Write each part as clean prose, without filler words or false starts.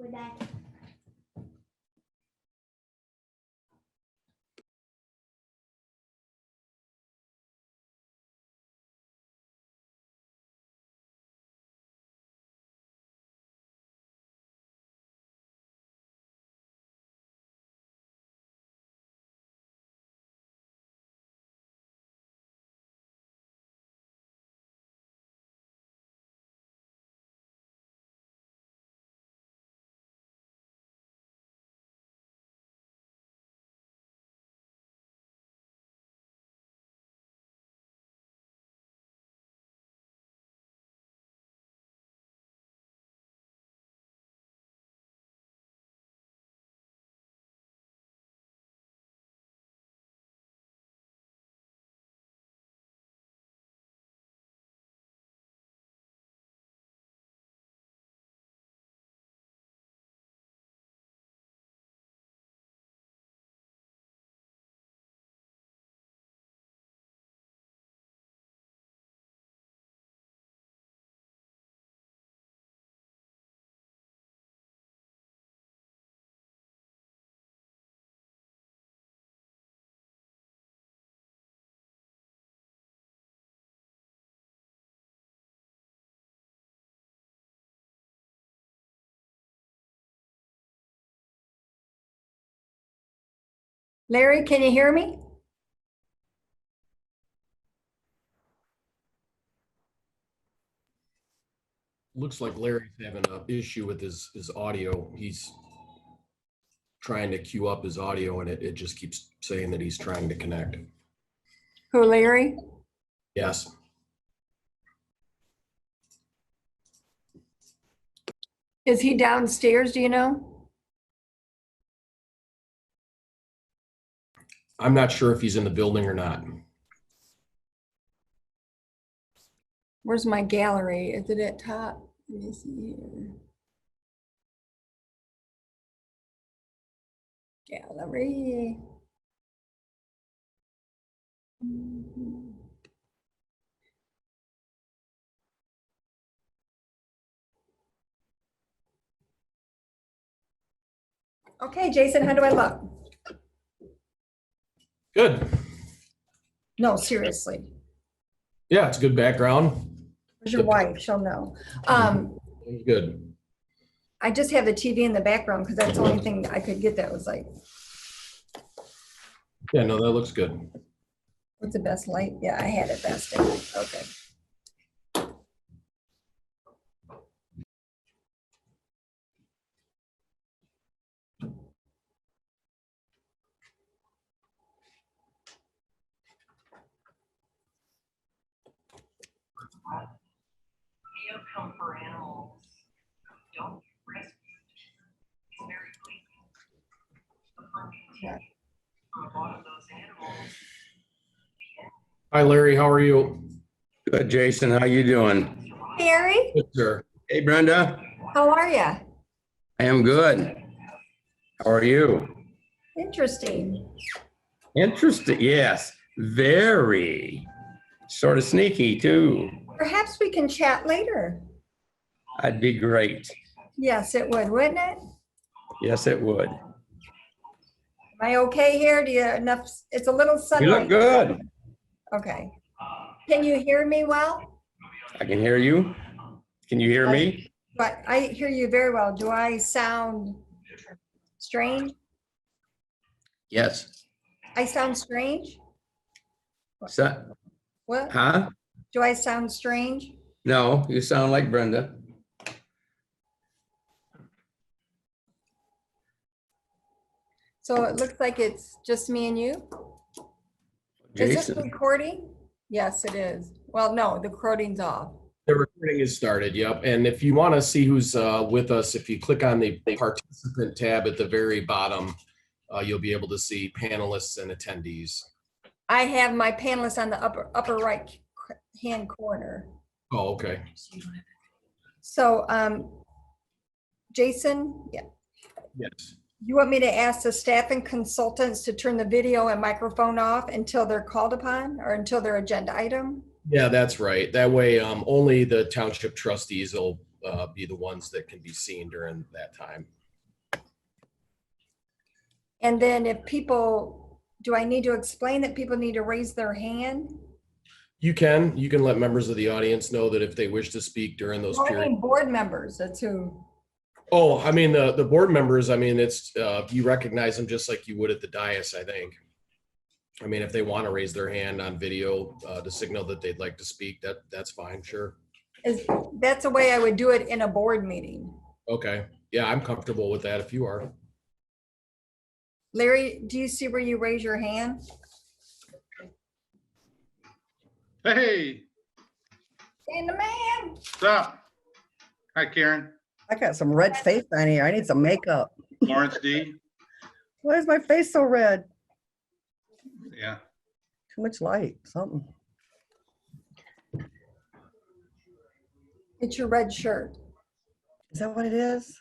We're back. Larry, can you hear me? Looks like Larry's having an issue with his audio. He's trying to queue up his audio and it just keeps saying that he's trying to connect. Who, Larry? Yes. Is he downstairs, do you know? I'm not sure if he's in the building or not. Where's my gallery? Is it at top? Let me see here. Gallery. Okay, Jason, how do I look? Good. No, seriously. Yeah, it's a good background. Where's your wife? She'll know. Good. I just have the TV in the background because that's the only thing I could get that was like, Yeah, no, that looks good. what's the best light? Yeah, I had it best. Okay. Come for animals. Don't rescue. It's very clean. A lot of those animals. Hi, Larry. How are you? Good, Jason. How you doing? Harry, Good, sir. Hey, Brenda. how are you? I am good. How are you? Interesting. Interesting. Yes, very. Sort of sneaky too. Perhaps we can chat later. That'd be great. Yes, it would, wouldn't it? Yes, it would. Am I okay here? Do you enough? It's a little You sunlight. look good. Okay. Can you hear me well? I can hear you. Can you hear me? But I hear you very well. Do I sound strange? Yes. I sound strange? So, What? huh? Do I sound strange? No, you sound like Brenda. So it looks like it's just me and you? Is this Jason. recording? Yes, it is. Well, no, the recording's off. The recording is started, yep. And if you want to see who's with us, if you click on the participant tab at the very bottom, you'll be able to see panelists and attendees. I have my panelists on the upper right hand corner. Oh, okay. So, Jason, yeah, Yes. you want me to ask the staff and consultants to turn the video and microphone off until they're called upon or until their agenda item? Yeah, that's right. That way, only the township trustees will be the ones that can be seen during that time. And then if people, do I need to explain that people need to raise their hand? You can let members of the audience know that if they wish to speak during those No, I periods. mean board members, that's who. Oh, I mean, the board members, I mean, it's, you recognize them just like you would at the dais, I think. I mean, if they want to raise their hand on video to signal that they'd like to speak, that's fine, sure. That's the way I would do it in a board meeting. Okay, yeah, I'm comfortable with that if you are. Larry, do you see where you raise your hand? Hey, And the man. what's up? Hi, Karen. I got some red face on here. I need some makeup. Lawrence D. Why is my face so red? Yeah. Too much light, something. It's your red shirt. Is that what it is?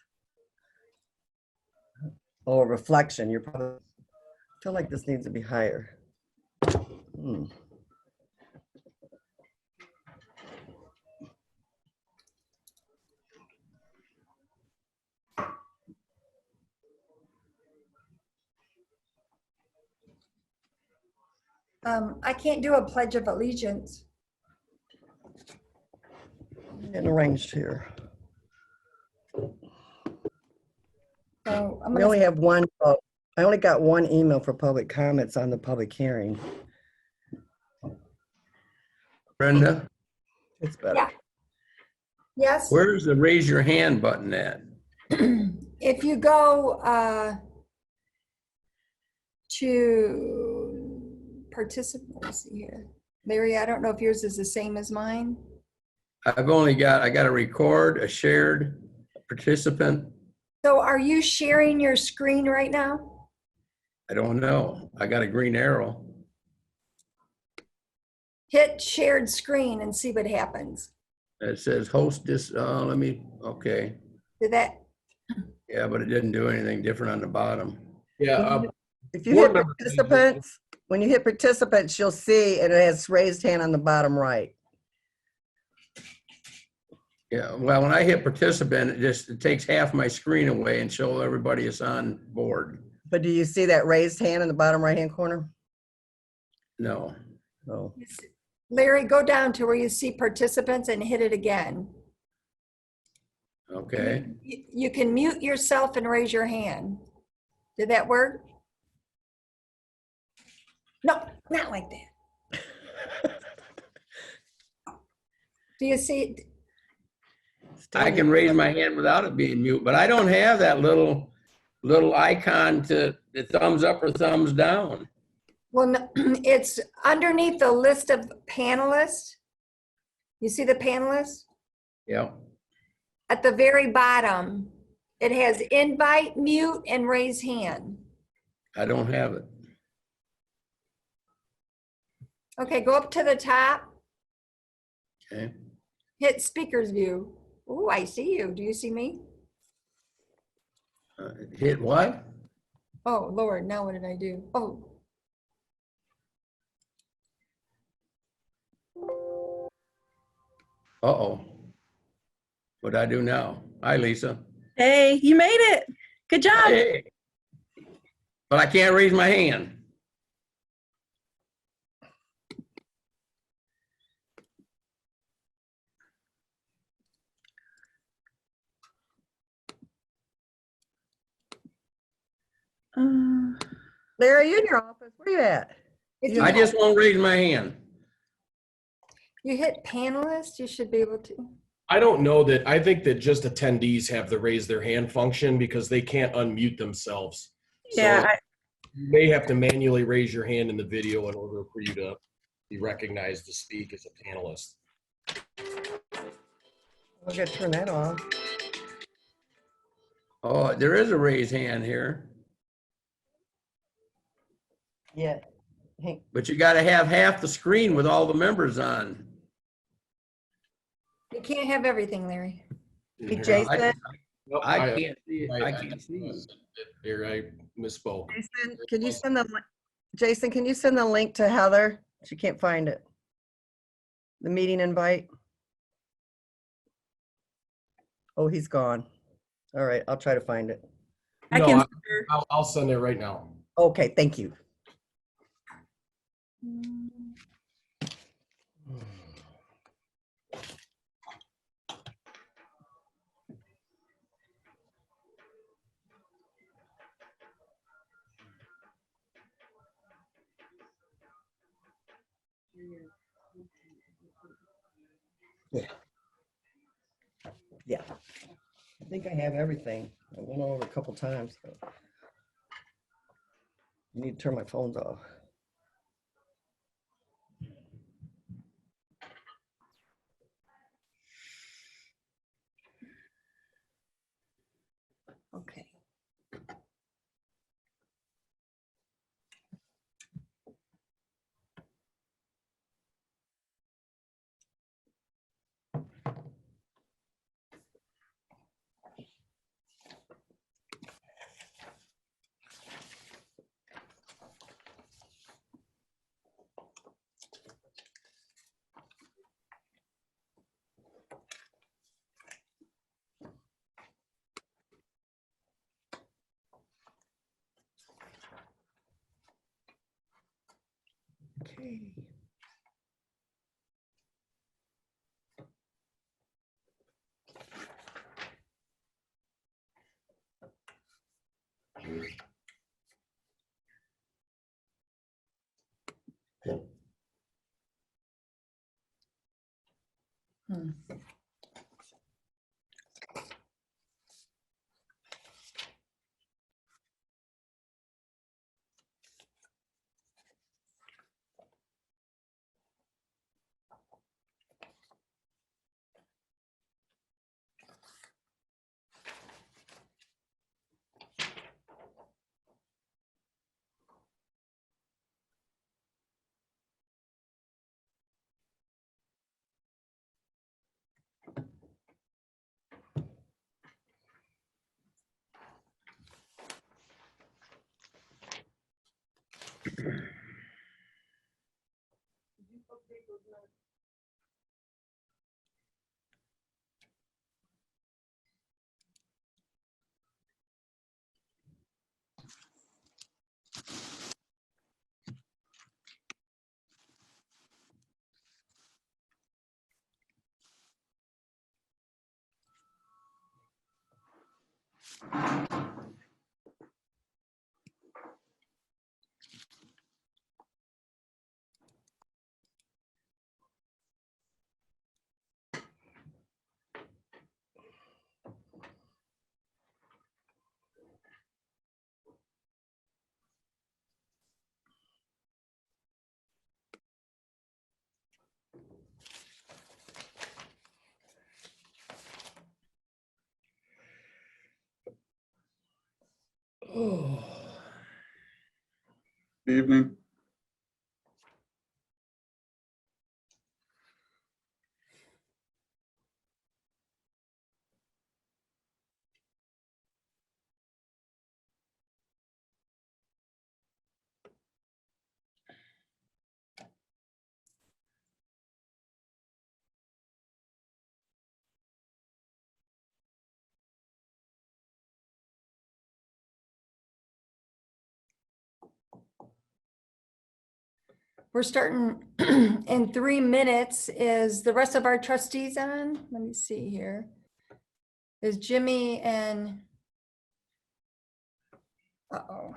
Oh, a reflection. You're probably, I feel like this needs to be higher. Hmm. I can't do a pledge of allegiance. Getting arranged here. So I'm We gonna, only have one, I only got one email for public comments on the public hearing. Brenda, It's better. Yeah. yes, where's the raise your hand button at? if you go to participate, let's see here. Larry, I don't know if yours is the same as mine. I got a record, a shared, a participant. So are you sharing your screen right now? I don't know. I got a green arrow. Hit shared screen and see what happens. It says host this, okay. Did that, Yeah, but it didn't do anything different on the bottom. Yeah, If you Board hit members- participants, when you hit participants, you'll see and it has raised hand on the bottom right. Yeah, well, when I hit participant, it takes half my screen away and show everybody is on board. But do you see that raised hand in the bottom right-hand corner? No. Oh, Larry, go down to where you see participants and hit it again. Okay. You can mute yourself and raise your hand. Did that work? No, not like that. Do you see? I can raise my hand without it being mute, but I don't have that little icon to the thumbs up or thumbs down. Well, no, it's underneath the list of panelists. You see the panelists? Yeah. At the very bottom, it has invite, mute, and raise hand. I don't have it. Okay, go up to the top, Okay. hit speaker's view. Oh, I see you. Do you see me? Hit what? Oh, Lord, now what did I do? Oh, Uh-oh. What do I do now? Hi, Lisa. Hey, you made it. Good job. Hey. But I can't raise my hand. Larry, you in your office? Where you at? if you, I just won't raise my hand. you hit panelists, you should be able to. I don't know that, I think that just attendees have the raise their hand function because they can't unmute themselves. So Yeah, you may have to manually raise your hand in the video in order for you to be recognized to speak as a panelist. We're gonna turn that off. Oh, there is a raised hand here, Yeah. Hey, but you got to have half the screen with all the members on. You can't have everything, Larry. Hey, Here, Jason, nope, I can't see it. I can't see it. Here, I misspoke. Jason, can you send Jason, can you send the link to Heather? She can't find it. The meeting invite. Oh, he's gone. All right, I'll try to find it. I No, can. I'll send it right now. Okay, thank you. Yeah. I think I have everything. I went over a couple times. So. I need to turn my phones off. Okay. Okay. Hmm. Oh. Evening. We're starting in 3 minutes. Is the rest of our trustees on? Let me see here. Is Jimmy and, uh-oh.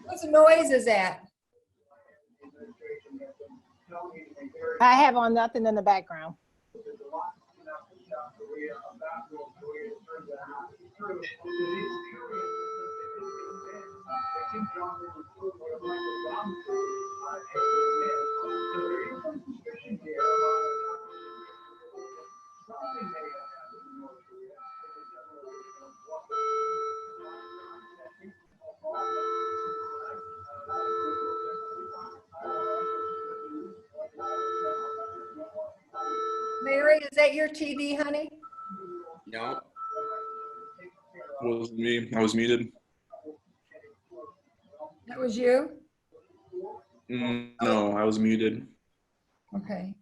What's the noise is that? I have on nothing in the background. Larry, is that your TV, honey? No. Was me. I was muted. That was you? No, I was muted. Okay.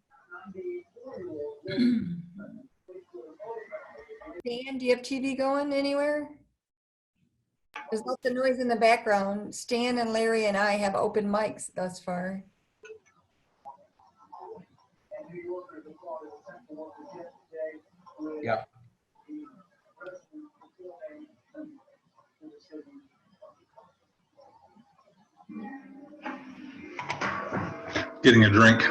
Dan, do you have TV going anywhere? There's lots of noise in the background. Stan and Larry and I have open mics thus far. Yeah. Getting a drink.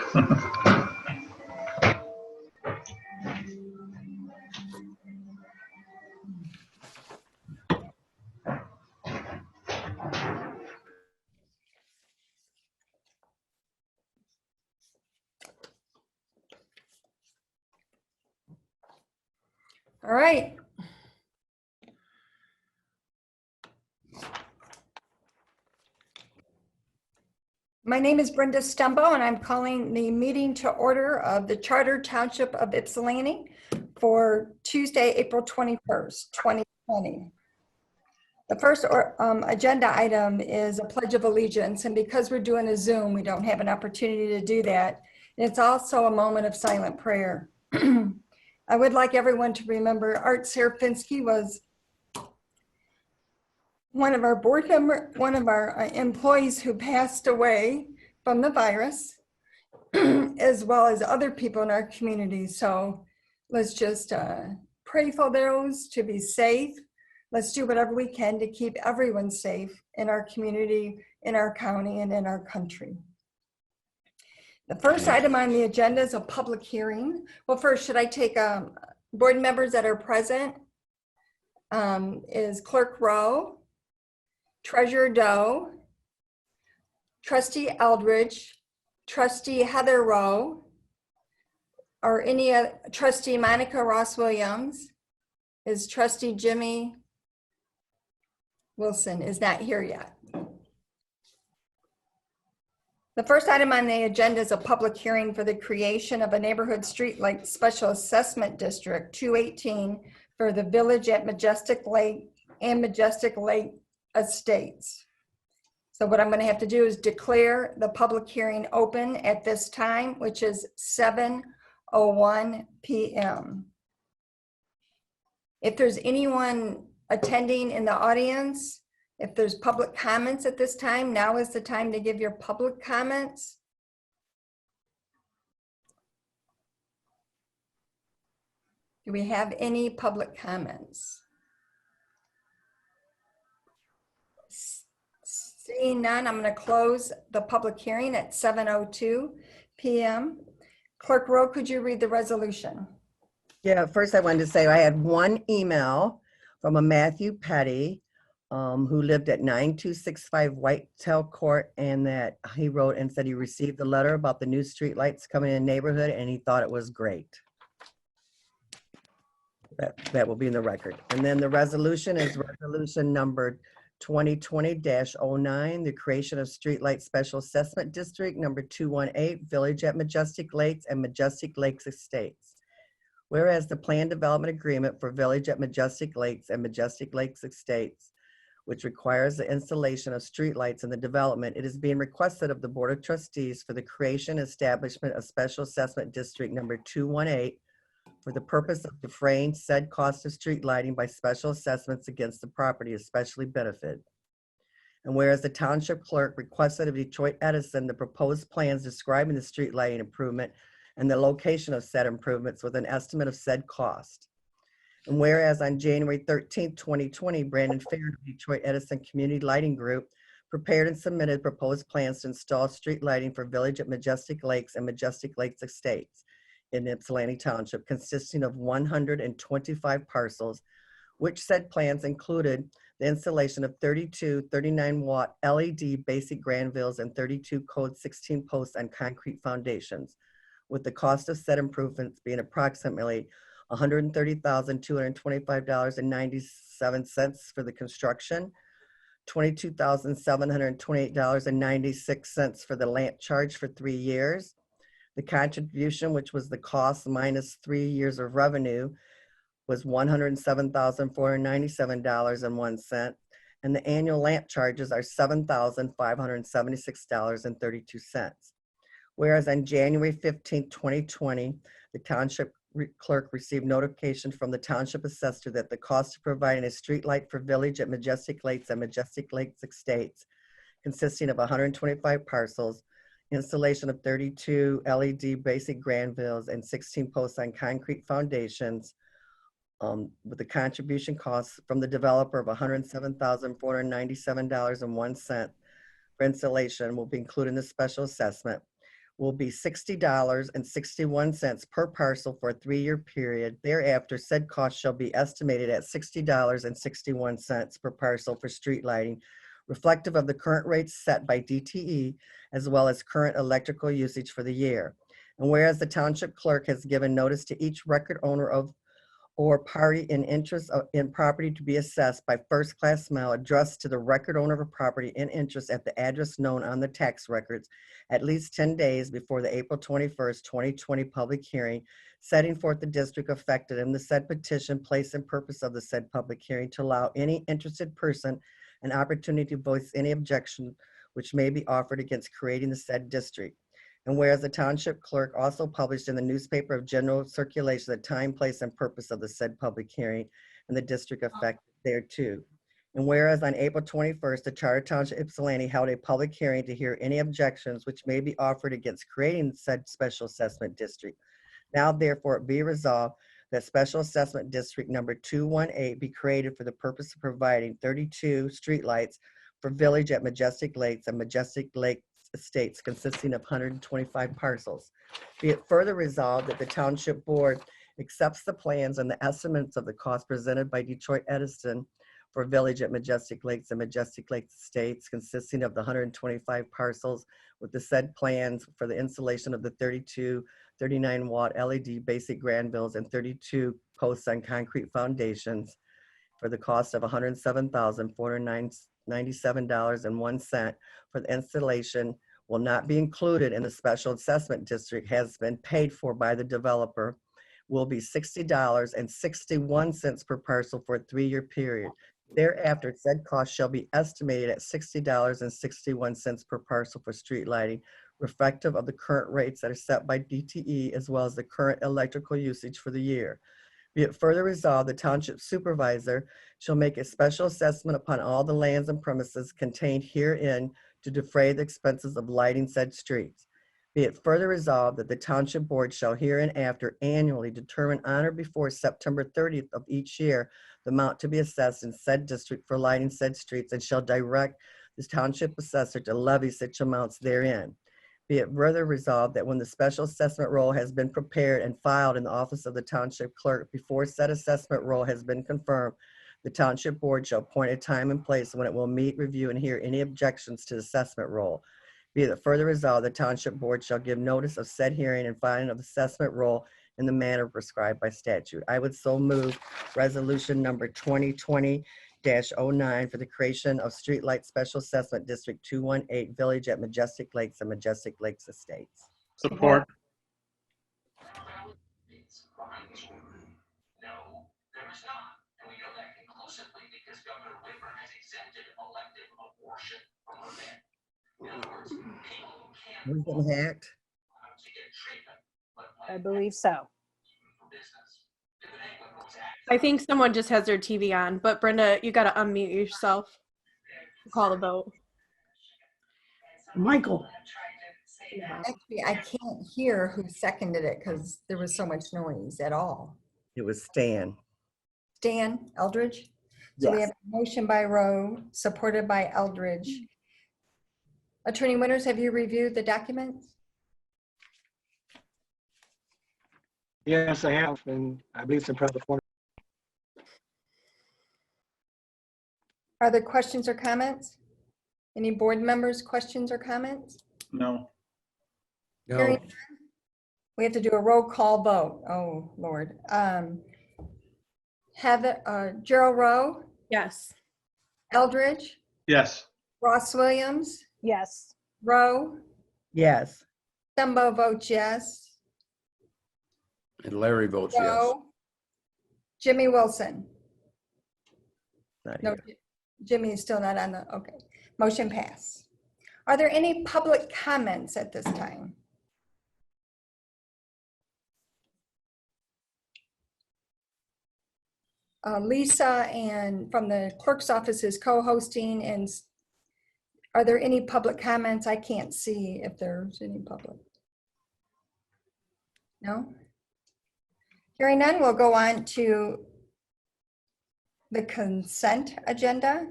All right. My name is Brenda Stumbo, and I'm calling the meeting to order of the Charter Township of Ypsilanti for Tuesday, April 21st, 2020. The first agenda item is a Pledge of Allegiance, and because we're doing a Zoom, we don't have an opportunity to do that. And it's also a moment of silent prayer. I would like everyone to remember Art Serafinsky was one of our board member, one of our employees who passed away from the virus, as well as other people in our community. So let's just pray for those to be safe. Let's do whatever we can to keep everyone safe in our community, in our county, and in our country. The first item on the agenda is a public hearing. Well, first, should I take board members that are present? Is Clerk Rowe, Treasurer Doe, Trustee Eldridge, Trustee Heather Rowe, or any Trustee Monica Ross Williams? Is Trustee Jimmy Wilson is not here yet? The first item on the agenda is a public hearing for the creation of a neighborhood streetlight special assessment district 218 for the village at Majestic Lake and Majestic Lake Estates. So what I'm going to have to do is declare the public hearing open at this time, which is 7:01 p.m. If there's anyone attending in the audience, if there's public comments at this time, now is the time to give your public comments. Do we have any public comments? Seeing none, I'm going to close the public hearing at 7:02 p.m. Clerk Rowe, could you read the resolution? Yeah, first I wanted to say I had one email from a Matthew Petty who lived at 9265 Whitetail Court, and that he wrote and said he received the letter about the new streetlights coming in the neighborhood and he thought it was great. That will be in the record. And then the resolution is resolution number 2020-09, the creation of Streetlight Special Assessment District number 218, Village at Majestic Lakes and Majestic Lakes Estates. Whereas the Plan Development Agreement for Village at Majestic Lakes and Majestic Lakes Estates, which requires the installation of streetlights in the development, it is being requested of the Board of Trustees for the creation and establishment of Special Assessment District number 218 for the purpose of defraying said cost of street lighting by special assessments against the property especially benefited. And whereas the township clerk requested of Detroit Edison the proposed plans describing the street lighting improvement and the location of said improvements with an estimate of said cost. And whereas on January 13th, 2020, Brandon Fair of Detroit Edison Community Lighting Group prepared and submitted proposed plans to install street lighting for Village at Majestic Lakes and Majestic Lakes Estates in Ypsilanti Township, consisting of 125 parcels, which said plans included the installation of 32 39-watt LED basic granvilles and 32 code 16 posts on concrete foundations, with the cost of said improvements being approximately $130,225.97 for the construction, $22,728.96 for the land charge for 3 years. The contribution, which was the cost minus 3 years of revenue, was $107,497.01, and the annual lamp charges are $7,576.32. Whereas on January 15, 2020, the township clerk received notification from the township assessor that the cost of providing a street light for Village at Majestic Lakes and Majestic Lakes Estates, consisting of 125 parcels, installation of 32 LED basic granvilles and 16 posts on concrete foundations, with the contribution costs from the developer of $107,497.01 for installation will be included in the special assessment, will be $60.61 per parcel for a 3-year period. Thereafter, said cost shall be estimated at $60.61 per parcel for street lighting, reflective of the current rates set by DTE, as well as current electrical usage for the year. And whereas the township clerk has given notice to each record owner of or party in interest in property to be assessed by first-class mail addressed to the record owner of a property in interest at the address known on the tax records at least 10 days before the April 21st, 2020 public hearing, setting forth the district affected in the said petition, place and purpose of the said public hearing to allow any interested person an opportunity to voice any objection which may be offered against creating the said district. And whereas the township clerk also published in the newspaper of general circulation the time, place, and purpose of the said public hearing and the district affected thereto. And whereas on April 21st, the Charter Township Ypsilanti held a public hearing to hear any objections which may be offered against creating said special assessment district. Now therefore it be resolved that special assessment district number 218 be created for the purpose of providing 32 streetlights for Village at Majestic Lakes and Majestic Lakes Estates consisting of 125 parcels. Be it further resolved that the Township Board accepts the plans and the estimates of the cost presented by Detroit Edison for Village at Majestic Lakes and Majestic Lakes Estates consisting of the 125 parcels with the said plans for the installation of the 32 39-watt LED basic granvilles and 32 posts on concrete foundations for the cost of $107,497.01 for the installation will not be included in the special assessment district, has been paid for by the developer, will be $60.61 per parcel for a 3-year period. Thereafter, said cost shall be estimated at $60.61 per parcel for street lighting, reflective of the current rates that are set by DTE as well as the current electrical usage for the year. Be it further resolved, the township supervisor shall make a special assessment upon all the lands and premises contained herein to defray the expenses of lighting said streets. Be it further resolved that the township board shall hereinafter annually determine on or before September 30th of each year the amount to be assessed in said district for lighting said streets and shall direct the township assessor to levy such amounts therein. Be it further resolved that when the special assessment roll has been prepared and filed in the office of the township clerk before said assessment roll has been confirmed, the township board shall appoint a time and place when it will meet, review, and hear any objections to the assessment roll. Be it further resolved, the township board shall give notice of said hearing and filing of assessment roll in the manner prescribed by statute. I would so move resolution number 2020-09 for the creation of Streetlight Special Assessment District 218 Village at Majestic Lakes and Majestic Lakes Estates. Support. We're getting hacked. I believe so. I think someone just has their TV on, but Brenda, you got to unmute yourself. Call the vote. Michael, Actually, I can't hear who seconded it because there was so much noise at all. It was Stan. Stan Eldridge. So we Yes. have a motion by Rowe, supported by Eldridge. Attorney Winters, have you reviewed the documents? Yes, I have, and I believe it's in front of the form. Are there questions or comments? Any board members, questions or comments? No. No, We have to do a roll call vote. Oh, Lord. Heather, Gerald Rowe, Yes. Eldridge, Yes. Ross Williams, Yes. Rowe, Yes. Stumbo votes yes. and Larry votes yes. Rowe, Jimmy Wilson. Not No, here. Jimmy is still not on the, okay. Motion pass. Are there any public comments at this time? Lisa and from the clerk's office is co-hosting, and are there any public comments? I can't see if there's any public. No? Hearing none, we'll go on to the consent agenda.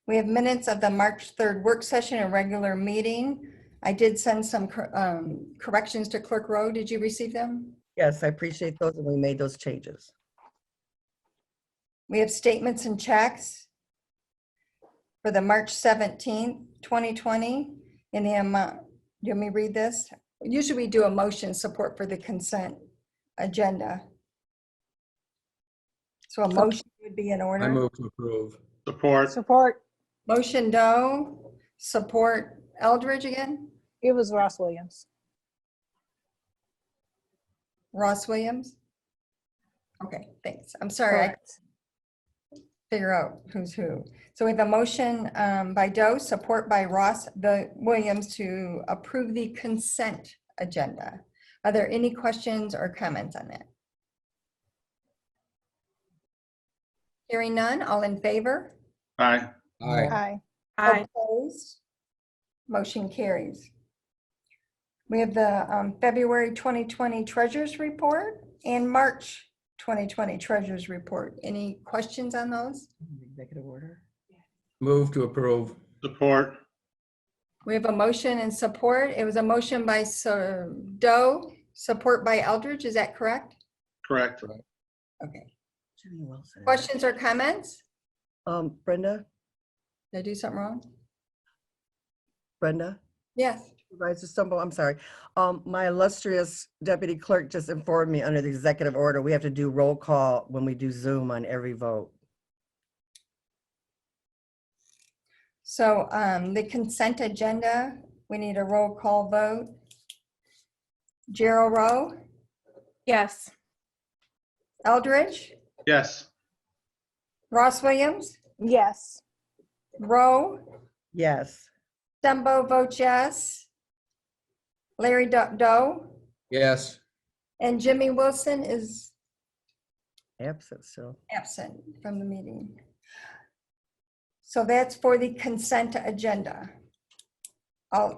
We have minutes of the March 3rd work session and regular meeting. I did send some corrections to Clerk Rowe. Did you receive them? Yes, I appreciate those, and we made those changes. We have statements and checks for the March 17th, 2020 in the amount, do you want me to read this? Usually we do a motion support for the consent agenda. So a motion would be in I order. move to approve. Support. Support. Motion Doe, support Eldridge again, It was Ross Williams. Ross Williams. Okay, thanks. I'm sorry, I Correct. figure out who's who. So we have a motion by Doe, support by Ross Williams to approve the consent agenda. Are there any questions or comments on that? Hearing none, all in favor? Aye. Aye. Aye. Aye. Opposed? Motion carries. We have the February 2020 Treasurers Report and March 2020 Treasurers Report. Any questions on those? Executive order? Move to approve. Support. We have a motion and support. It was a motion by Doe, support by Eldridge. Is that correct? Correct. Okay. Jimmy Wilson. Questions or comments? Brenda? Did I do something wrong? Brenda? Yes. Supervisor Stumble, I'm sorry. My illustrious deputy clerk just informed me under the executive order, we have to do roll call when we do Zoom on every vote. So the consent agenda, we need a roll call vote. Gerald Rowe, Yes. Eldridge, Yes. Ross Williams, Yes. Rowe, Yes. Stumbo votes yes. Larry Doe, Yes. and Jimmy Wilson is Absent still. absent from the meeting. So that's for the consent agenda. I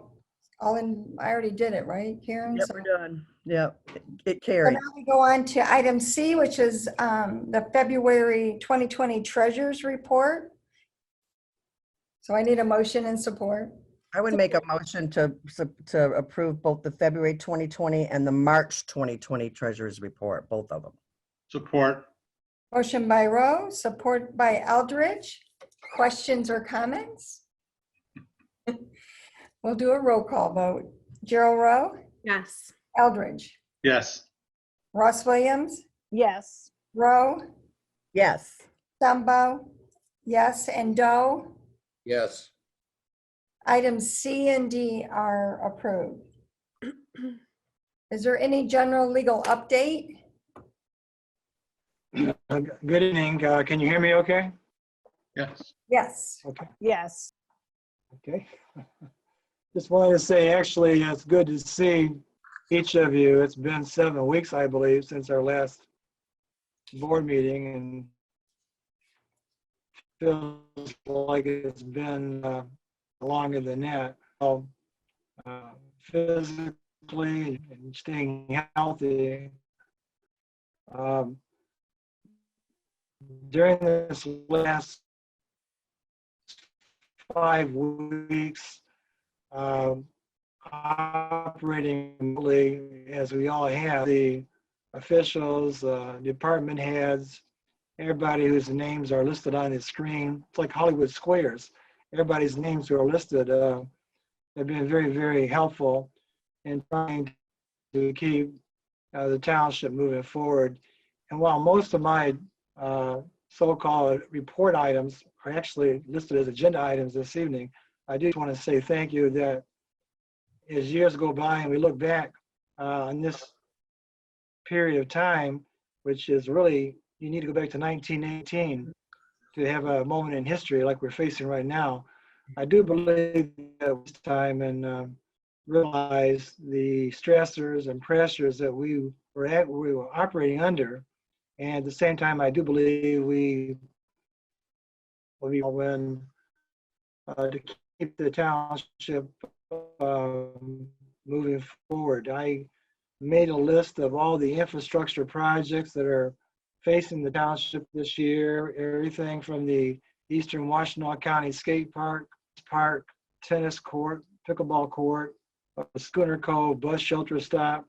already did it, right, Karen? Yep, So we're done. Yep, it so carried. now we go on to item C, which is the February 2020 Treasurers Report. So I need a motion and support. I would make a motion to approve both the February 2020 and the March 2020 Treasurers Report, both of them. Support. Motion by Rowe, support by Eldridge. Questions or comments? We'll do a roll call vote. Gerald Rowe, Yes. Eldridge, Yes. Ross Williams, Yes. Rowe, Yes. Stumbo, yes, and Doe. Yes. Items C and D are approved. Is there any general legal update? Good evening. Can you hear me okay? Yes. Yes. Okay. Yes. Okay. Just wanted to say, actually, it's good to see each of you. It's been 7 weeks, I believe, since our last board meeting, and feels like it's been longer than that. So, physically and staying healthy. during this last 5 weeks, operating remotely, as we all have, the officials, department heads, everybody whose names are listed on the screen. It's like Hollywood Squares. Everybody's names who are listed have been very, very helpful in trying to keep the township moving forward. And while most of my so-called report items are actually listed as agenda items this evening, I do want to say thank you that as years go by and we look back on this period of time, which is really, you need to go back to 1918 to have a moment in history like we're facing right now. I do believe that this time and realize the stressors and pressures that we were operating under. And at the same time, I do believe we will be when to keep the township moving forward. I made a list of all the infrastructure projects that are facing the township this year, everything from the Eastern Washtenaw County Skate Park, tennis court, pickleball court, Schooner Cove bus shelter stop,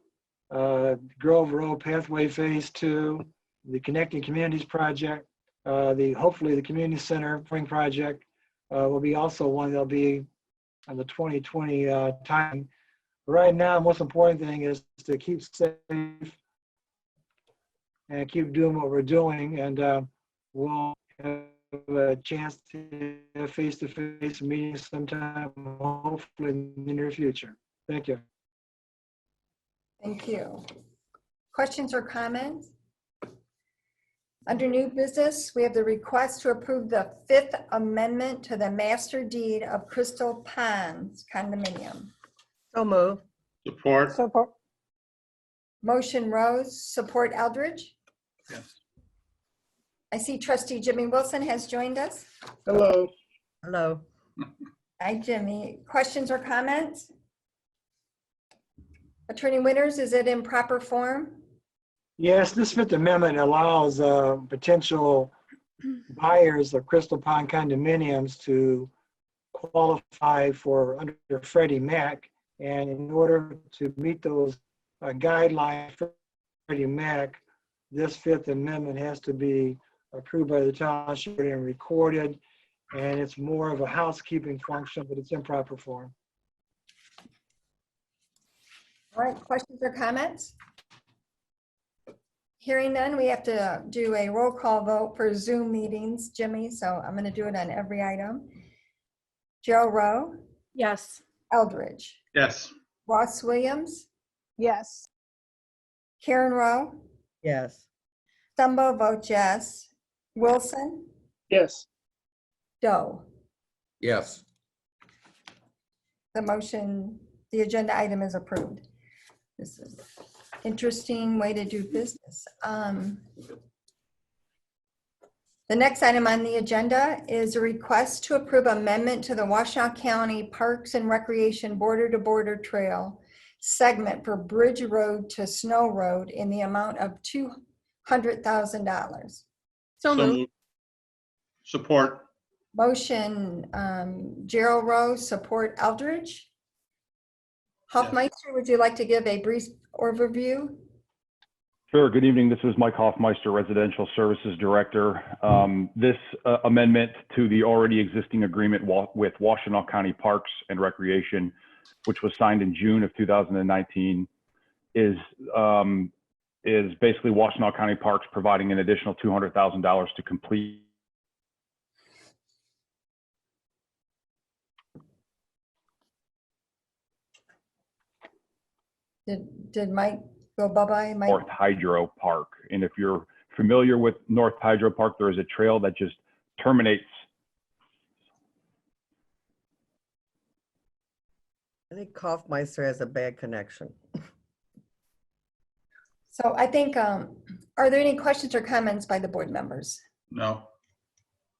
Grove Road Pathway Phase 2, the Connecting Communities Project, hopefully the Community Center Spring Project will be also one that'll be on the 2020 time. Right now, the most important thing is to keep safe and keep doing what we're doing, and we'll have a chance to have face-to-face meetings sometime, hopefully in the near future. Thank you. Thank you. Questions or comments? Under new business, we have the request to approve the 5th Amendment to the Master Deed of Crystal Ponds condominium. So move. Support. Support. Motion Rose, support Eldridge. Yes. I see trustee Jimmy Wilson has joined us. Hello. Hello. Hi, Jimmy. Questions or comments? Attorney Winters, is it in proper form? Yes, this Fifth Amendment allows potential buyers of Crystal Pond condominiums to qualify for under Freddie Mac. And in order to meet those guidelines for Freddie Mac, this Fifth Amendment has to be approved by the township and recorded. And it's more of a housekeeping function, but it's in proper form. All right, questions or comments? Hearing none, we have to do a roll call vote for Zoom meetings, Jimmy, so I'm going to do it on every item. Joe Rowe, Yes. Eldridge, Yes. Ross Williams, Yes. Karen Rowe, Yes. Stumbo votes yes, Wilson, Yes. Doe. Yes. The motion, the agenda item is approved. This is interesting way to do business. The next item on the agenda is a request to approve amendment to the Washtenaw County Parks and Recreation Border to Border Trail segment for Bridge Road to Snow Road in the amount of $200,000. So moved. moved. Support. Motion, Gerald Rose, support Eldridge. Hoffmeister, would you like to give a brief overview? Sure. Good evening. This is Mike Hoffmeister, Residential Services Director. This amendment to the already existing agreement with Washtenaw County Parks and Recreation, which was signed in June of 2019, is basically Washtenaw County Parks providing an additional $200,000 to complete. Did Mike go bye-bye? Mike? North Hydro Park. And if you're familiar with North Hydro Park, there is a trail that just terminates. I think Kaufmeister has a bad connection. So I think, are there any questions or comments by the board members? No.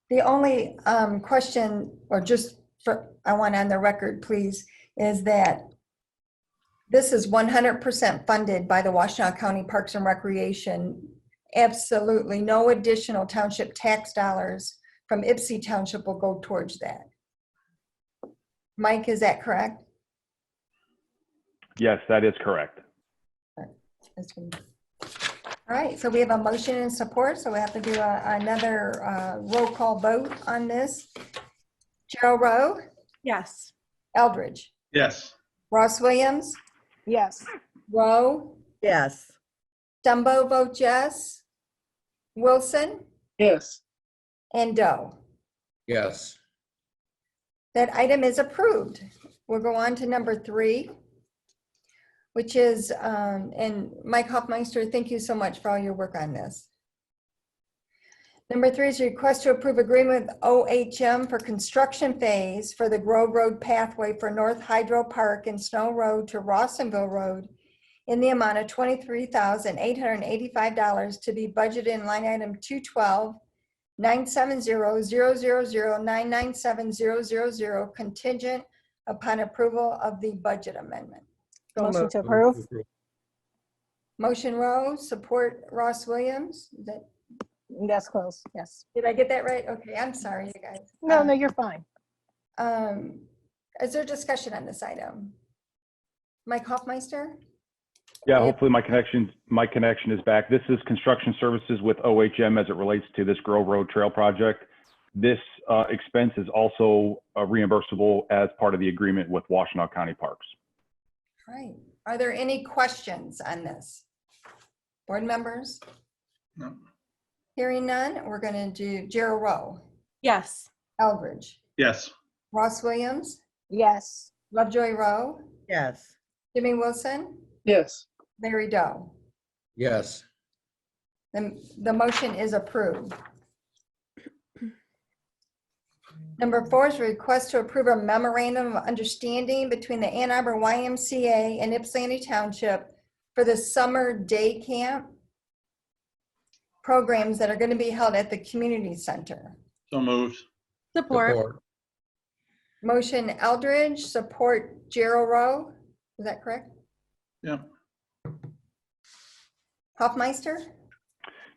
The only question, or just for, I want on the record, please, is that this is 100% funded by the Washtenaw County Parks and Recreation Absolutely. No additional township tax dollars from Ypsi Township will go towards that. Mike, is that correct? Yes, that is correct. All right, so we have a motion and support, so we have to do another roll call vote on this. Gerald Rowe, Yes. Eldridge, Yes. Ross Williams, Yes. Rowe, Yes. Dumbo vote yes, Wilson, Yes. and Doe. Yes. That item is approved. We'll go on to number 3, which is, and Mike Hoffmeister, thank you so much for all your work on this. Number 3 is a request to approve agreement with OHM for construction phase for the Grove Road pathway for North Hydro Park and Snow Road to Rawsonville Road in the amount of $23,885 to be budgeted in line item 212-970-000-997-000 contingent upon approval of the budget amendment. So Motion moved. to approve? Motion Rowe, support Ross Williams. That's close, yes. Did I get that right? Okay, I'm sorry, you guys. No, you're fine. Is there discussion on this item? Mike Hoffmeister? Yeah, hopefully my connection is back. This is construction services with OHM as it relates to this Grove Road Trail project. This expense is also reimbursable as part of the agreement with Washtenaw County Parks. All right. Are there any questions on this? Board members? No. Hearing none, we're going to do Gerald Rowe, Yes. Eldridge, Yes. Ross Williams, Yes. Lovejoy Rowe, Yes. Jimmy Wilson, Yes. Larry Doe. Yes. The motion is approved. Number 4 is a request to approve a memorandum of understanding between the Ann Arbor YMCA and Ypsilanti Township for the summer day camp programs that are going to be held at the community center. So moved. Support. Motion Eldridge, support Gerald Rowe. Is that correct? Yeah. Hoffmeister?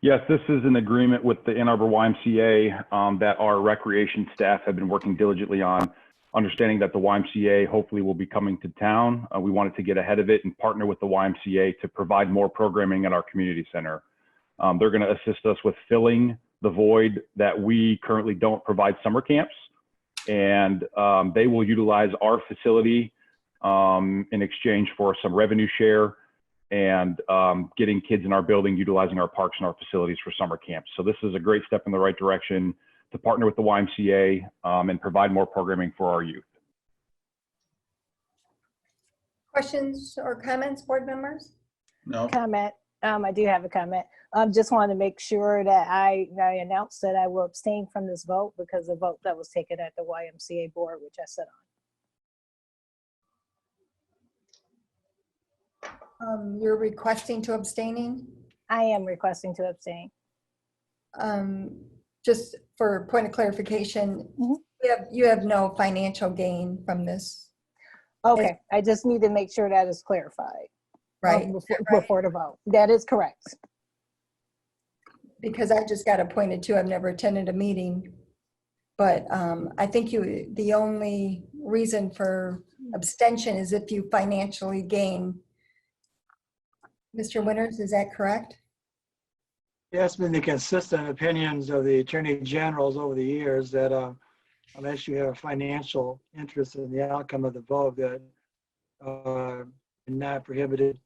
Yes, this is an agreement with the Ann Arbor YMCA that our recreation staff have been working diligently on, understanding that the YMCA hopefully will be coming to town. We wanted to get ahead of it and partner with the YMCA to provide more programming at our community center. They're going to assist us with filling the void that we currently don't provide summer camps. And they will utilize our facility in exchange for some revenue share and getting kids in our building utilizing our parks and our facilities for summer camps. So this is a great step in the right direction to partner with the YMCA and provide more programming for our youth. Questions or comments, board members? No. Comment. I do have a comment. Just wanted to make sure that I announced that I will abstain from this vote because the vote that was taken at the YMCA board, which I sat on. You're requesting to abstaining? I am requesting to abstain. Just for point of clarification, Mhm. you have no financial gain from this, Okay, I just need to make sure that is clarified. right? Before the vote. That is correct. Because I just got appointed too. I've never attended a meeting. But I think the only reason for abstention is if you financially gain. Mr. Winters, is that correct? Yes, been the consistent opinions of the attorney generals over the years that unless you have a financial interest in the outcome of the vote, that not prohibited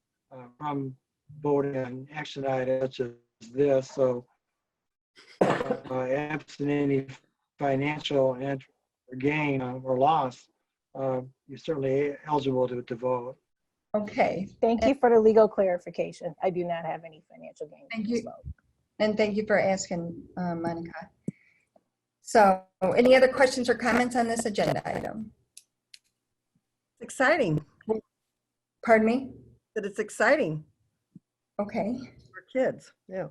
from voting on action items such as this. So absent any financial gain or loss, you're certainly eligible to vote. Okay. Thank you for the legal clarification. I do not have any financial gain. Thank in this you. vote. And thank you for asking, Monica. So any other questions or comments on this agenda item? Exciting. Pardon me? That it's exciting Okay. for kids. Yeah.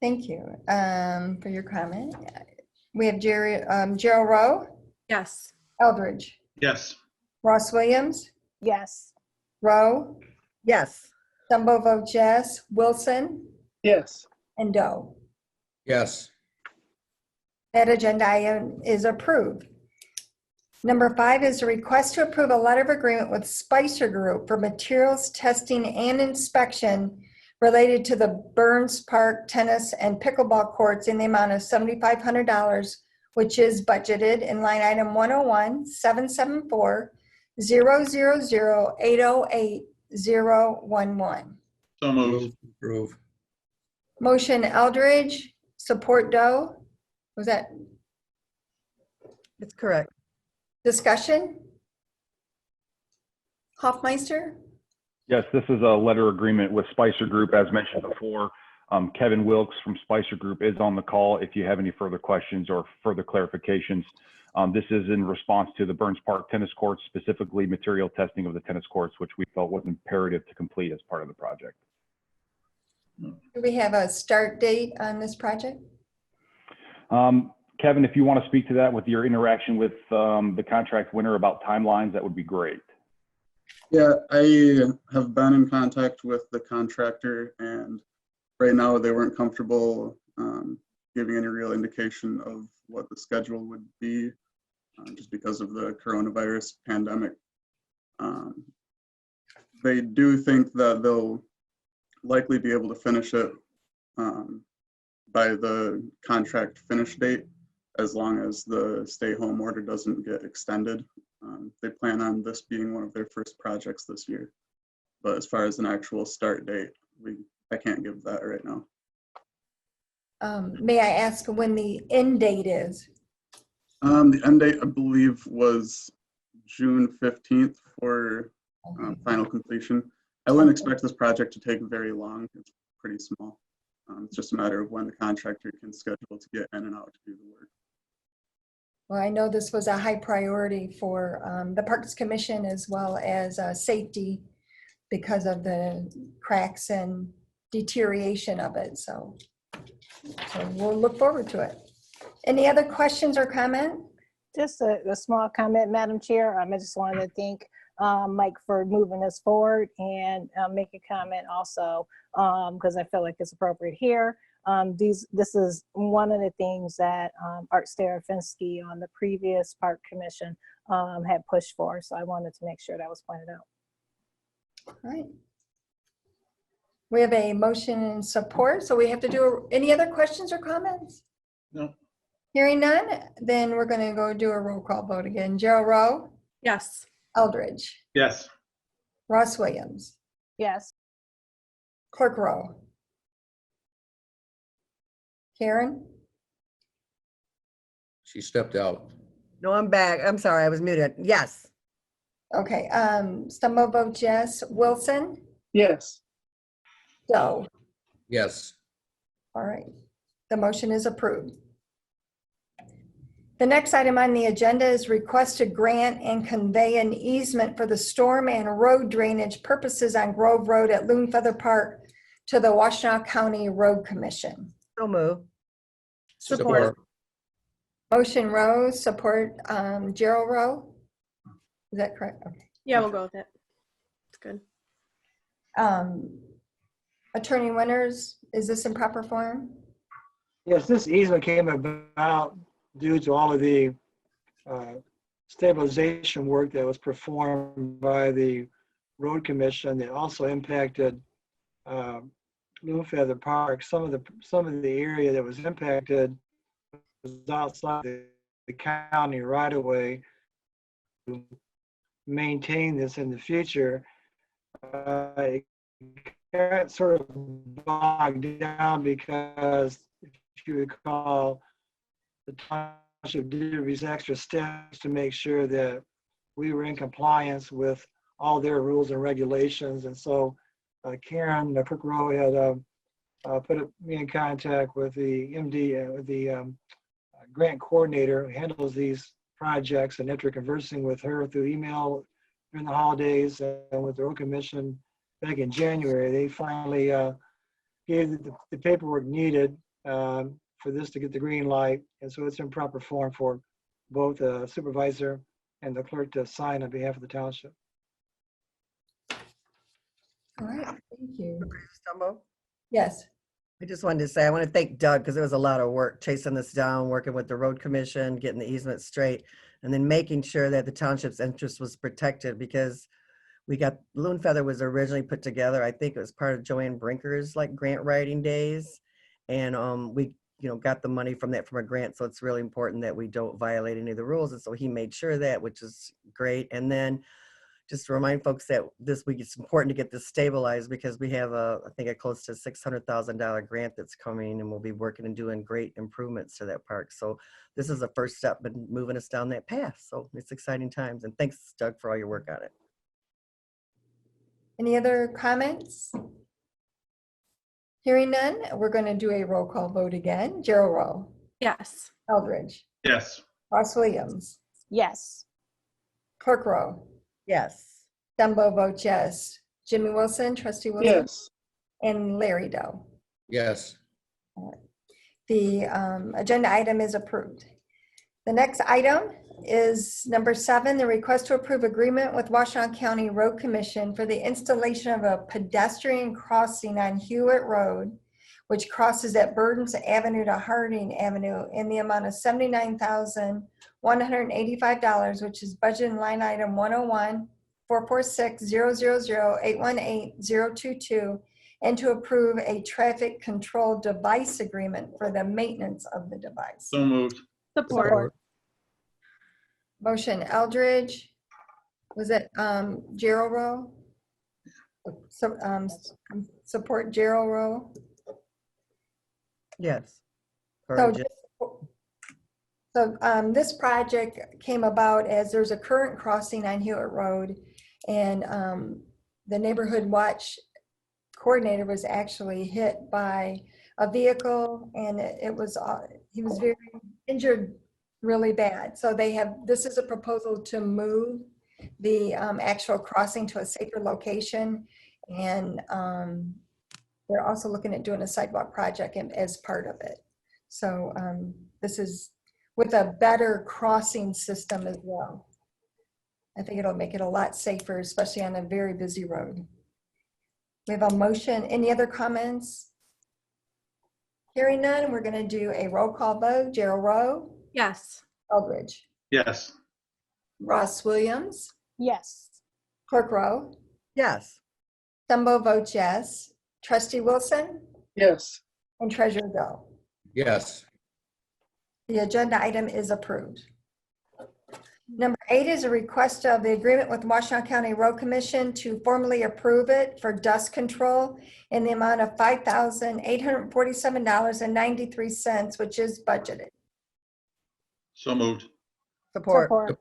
Thank you for your comment. We have Gerald Rowe, Yes. Eldridge, Yes. Ross Williams, Yes. Rowe, Yes. Dumbo votes yes, Wilson, Yes. and Doe. Yes. That agenda item is approved. Number 5 is a request to approve a letter of agreement with Spicer Group for materials testing and inspection related to the Burns Park tennis and pickleball courts in the amount of $7,500, which is budgeted in line item 101-774-000-808-011. So moved. Approve. Motion Eldridge, support Doe. Was that It's correct. discussion? Hoffmeister? Yes, this is a letter agreement with Spicer Group, as mentioned before. Kevin Wilkes from Spicer Group is on the call if you have any further questions or further clarifications. This is in response to the Burns Park tennis courts, specifically material testing of the tennis courts, which we felt was imperative to complete as part of the project. Do we have a start date on this project? Kevin, if you want to speak to that with your interaction with the contract winner about timelines, that would be great. Yeah, I have been in contact with the contractor, and right now they weren't comfortable giving any real indication of what the schedule would be just because of the coronavirus pandemic. They do think that they'll likely be able to finish it by the contract finish date, as long as the stay-home order doesn't get extended. They plan on this being one of their first projects this year. But as far as an actual start date, I can't give that right now. May I ask when the end date is? The end date, I believe, was June 15th for final completion. I wouldn't expect this project to take very long. It's pretty small. It's just a matter of when the contractor can schedule to get in and out to do the work. Well, I know this was a high priority for the Parks Commission as well as safety because of the cracks and deterioration of it. So we'll look forward to it. Any other questions or comment? Just a small comment, Madam Chair. I just wanted to thank Mike for moving us forward and make a comment also because I feel like it's appropriate here. This is one of the things that Art Starafinsky on the previous Park Commission had pushed for. So I wanted to make sure that was pointed out. All right. We have a motion and support. So we have to do any other questions or comments? No. Hearing none, then we're going to go do a roll call vote again. Gerald Rowe, Yes. Eldridge, Yes. Ross Williams, Yes. Clerk Rowe, Karen, She stepped out. No, I'm back. I'm sorry, I was muted. Yes. okay. Stumbo votes yes. Wilson, Yes. Doe. Yes. All right. The motion is approved. The next item on the agenda is request to grant and convey an easement for the storm and road drainage purposes on Grove Road at Loon Feather Park to the Washtenaw County Road Commission. So move. Support. Motion Rowe, support Gerald Rowe. Is that correct? Okay. Yeah, we'll go with it. It's good. Attorney Winters, is this in proper form? Yes, this easement came about due to all of the stabilization work that was performed by the road commission that also impacted Loon Feather Park. Some of the area that was impacted was outside the county right away. To maintain this in the future, it got sort of bogged down because, if you recall, the township did these extra steps to make sure that we were in compliance with all their rules and regulations. And so Karen Cook Rowe had put me in contact with the MD, with the grant coordinator who handles these projects, and after conversing with her through email during the holidays and with the road commission back in January, they finally gave the paperwork needed for this to get the green light. And so it's in proper form for both the supervisor and the clerk to sign on behalf of the township. All right, thank you. Stumbo? Yes. I just wanted to say, I want to thank Doug because it was a lot of work chasing this down, working with the road commission, getting the easement straight, and then making sure that the township's interest was protected because we got, Loon Feather was originally put together, I think it was part of Joanne Brinker's like grant writing days. And we, got the money from that from a grant. So it's really important that we don't violate any of the rules. And so he made sure of that, which is great. And then just to remind folks that this week it's important to get this stabilized because we have I think a close to $600,000 grant that's coming and we'll be working and doing great improvements to that park. So this is the first step in moving us down that path. So it's exciting times. And thanks, Doug, for all your work on it. Any other comments? Hearing none, we're going to do a roll call vote again. Gerald Rowe, Yes. Eldridge, Yes. Ross Williams, Yes. Clerk Rowe, Yes. Dumbo votes yes. Jimmy Wilson, Trustee Wilson, Yes. and Larry Doe. Yes. The agenda item is approved. The next item is number 7, the request to approve agreement with Washtenaw County Road Commission for the installation of a pedestrian crossing on Hewitt Road, which crosses at Burdens Avenue to Harding Avenue in the amount of $79,185, which is budget in line item 101-446-000-818-022, and to approve a traffic control device agreement for the maintenance of the device. So moved. Support. Motion Eldridge. Was it Gerald Rowe? So, support Gerald Rowe. Yes. So, this project came about as there's a current crossing on Hewitt Road, and the neighborhood watch coordinator was actually hit by a vehicle, and he was very injured really bad. So this is a proposal to move the actual crossing to a safer location, and they're also looking at doing a sidewalk project as part of it. So this is with a better crossing system as well. I think it'll make it a lot safer, especially on a very busy road. We have a motion. Any other comments? Hearing none, we're going to do a roll call vote. Gerald Rowe, Yes. Eldridge, Yes. Ross Williams, Yes. Clerk Rowe, Yes. Thumbo votes yes. Trustee Wilson, Yes. and Treasurer Doe. Yes. The agenda item is approved. Number 8 is a request of the agreement with Washtenaw County Road Commission to formally approve it for dust control in the amount of $5,847.93, which is budgeted. So moved. Support.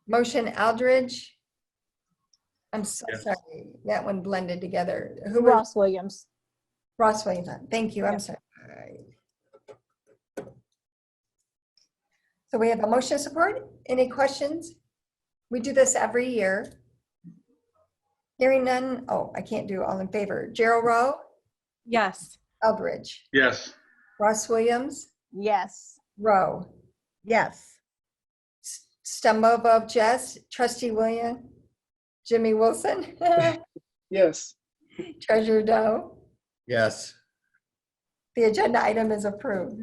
Motion Eldridge. I'm so Yes. sorry, that one blended together. Who was Ross Williams. Ross Williams? Thank you, I'm Yep. sorry. All right. So we have a motion support. Any questions? We do this every year. Hearing none. Oh, I can't do all in favor. Gerald Rowe, Yes. Eldridge, Yes. Ross Williams, Yes. Rowe, Yes. Stumbo votes yes. Trustee William, Jimmy Wilson, Yes. Treasurer Doe. Yes. The agenda item is approved.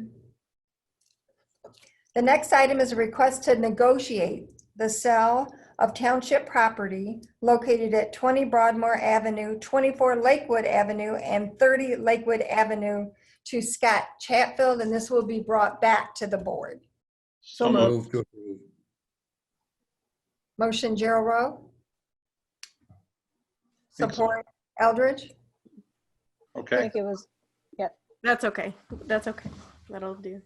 The next item is a request to negotiate the sale of township property located at 20 Broadmoor Avenue, 24 Lakewood Avenue, and 30 Lakewood Avenue to Scott Chatfield, and this will be brought back to the board. So moved. Move to approve. Motion Gerald Rowe. Think so. Support Eldridge. I Okay. think it was, That's okay. That's okay. That'll do.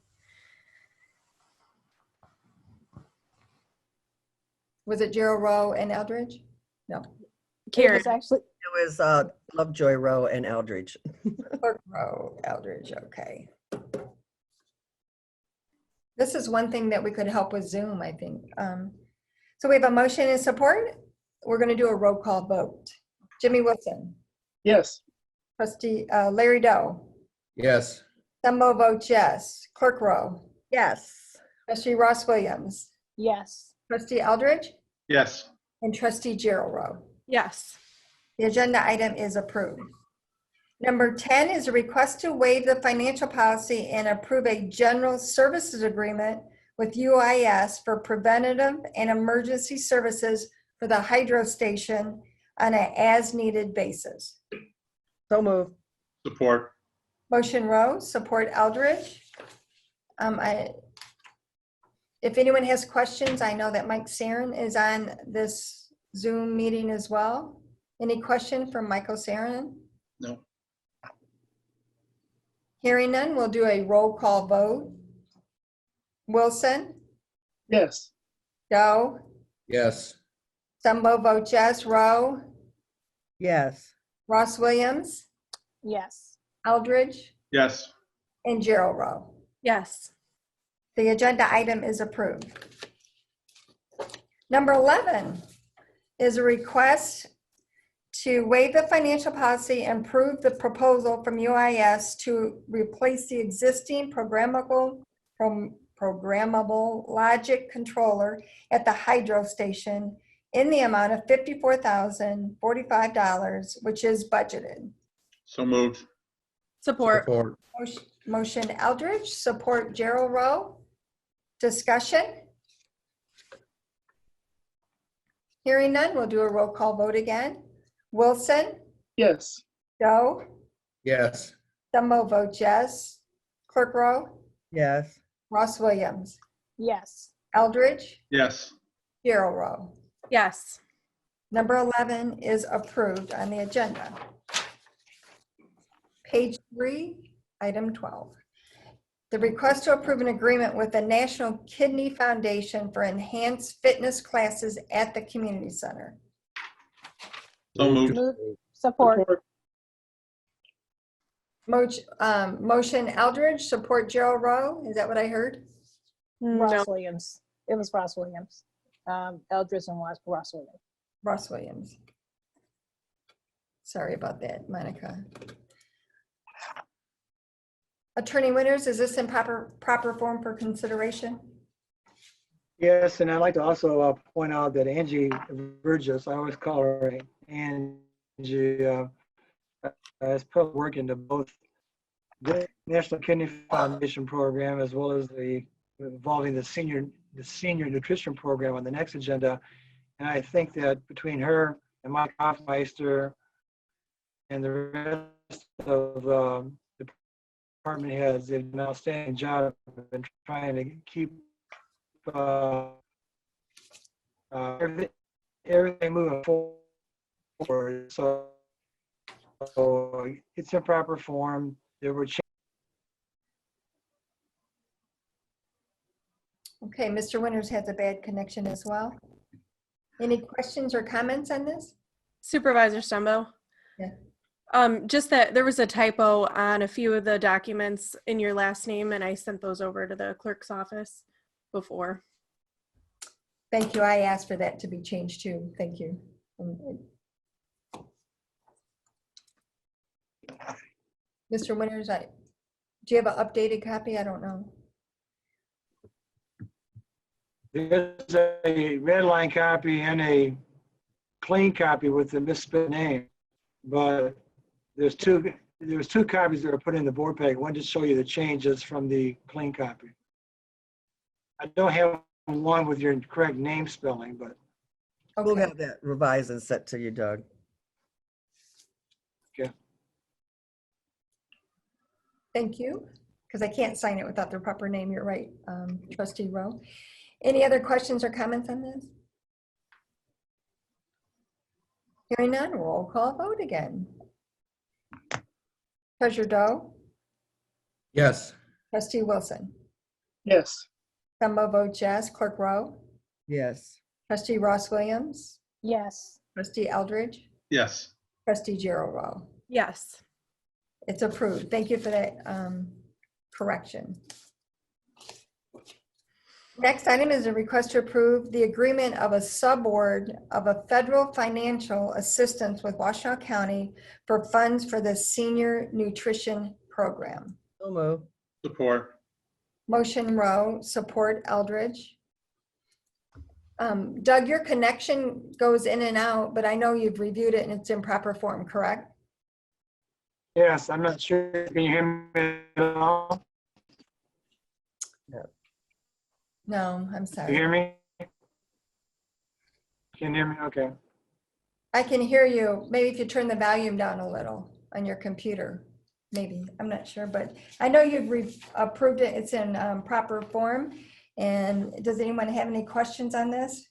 Was it Gerald Rowe and Eldridge? No. it Karen. was actually, It was Lovejoy Rowe and Eldridge. Clerk Rowe, Eldridge, okay. This is one thing that we could help with Zoom, I think. So we have a motion and support. We're going to do a roll call vote. Jimmy Wilson, Yes. Trustee Larry Doe, Yes. Thumbo votes yes. Clerk Rowe, Yes. Trustee Ross Williams, yes. Trustee Eldridge, Yes. and Trustee Gerald Rowe. Yes. The agenda item is approved. Number 10 is a request to waive the financial policy and approve a general services agreement with UIS for preventative and emergency services for the hydro station on an as-needed basis. So moved. Support. Motion Rowe, support Eldridge. If anyone has questions, I know that Mike Sarin is on this Zoom meeting as well. Any question from Michael Sarin? No. Hearing none, we'll do a roll call vote. Wilson, Yes. Doe, Yes. Stumbo votes yes. Rowe, Yes. Ross Williams, Yes. Eldridge, Yes. and Gerald Rowe. Yes. The agenda item is approved. Number 11 is a request to waive the financial policy and approve the proposal from UIS to replace the existing programmable logic controller at the hydro station in the amount of $54,045, which is budgeted. So moved. Support. Motion Eldridge, support Gerald Rowe. Discussion? Hearing none, we'll do a roll call vote again. Wilson, Yes. Doe, Yes. Stumbo votes yes. Clerk Rowe, Yes. Ross Williams, Yes. Eldridge, Yes. Gerald Rowe. Yes. Number 11 is approved on the agenda. Page 3, item 12. The request to approve an agreement with the National Kidney Foundation for enhanced fitness classes at the community center. So moved. Support. Motion Eldridge, support Gerald Rowe. Is that what I heard? No. Ross Williams. It was Ross Williams. Eldridge and Ross Williams. Ross Williams. Sorry about that, Monica. Attorney Winters, is this in proper form for consideration? Yes, and I'd like to also point out that Angie Burgess, I always call her Angie, has put work into both the National Kidney Foundation program as well as involving the senior nutrition program on the next agenda. And I think that between her and Mike Hoffmeister and the rest of the department heads, they've done an outstanding job in trying to keep everything moving forward. So it's in proper form. There were Okay, Mr. Winters has a bad connection as well. Any questions or comments on this? Supervisor Stumbo? Yeah. Just that there was a typo on a few of the documents in your last name, and I sent those over to the clerk's office before. Thank you. I asked for that to be changed too. Thank you. Mr. Winters, do you have an updated copy? I don't know. There's a red line copy and a clean copy with the misspelled name, but there's two copies that are put in the board pack. One to show you the changes from the clean copy. I don't have one with your correct name spelling, but We'll Okay. have that revised and set to you, Doug. Thank you, because I can't sign it without the proper name. You're right, Trustee Rowe. Any other questions or comments on this? Hearing none, roll call vote again. Treasurer Doe, Yes. Trustee Wilson, Yes. Stumbo votes yes. Clerk Rowe, Yes. Trustee Ross Williams, Yes. Trustee Eldridge, Yes. Trustee Gerald Rowe. Yes. It's approved. Thank you for that correction. Next item is a request to approve the agreement of a subboard of a federal financial assistance with Washtenaw County for funds for the senior nutrition program. So move. Support. Motion Rowe, support Eldridge. Doug, your connection goes in and out, but I know you've reviewed it and it's in proper form, correct? Yes, I'm not sure. Can you hear me at all? No, I'm Can you sorry. hear me? Can you hear me? Okay. I can hear you. Maybe if you turn the volume down a little on your computer, maybe. I'm not sure, but I know you've approved it. It's in proper form. And does anyone have any questions on this?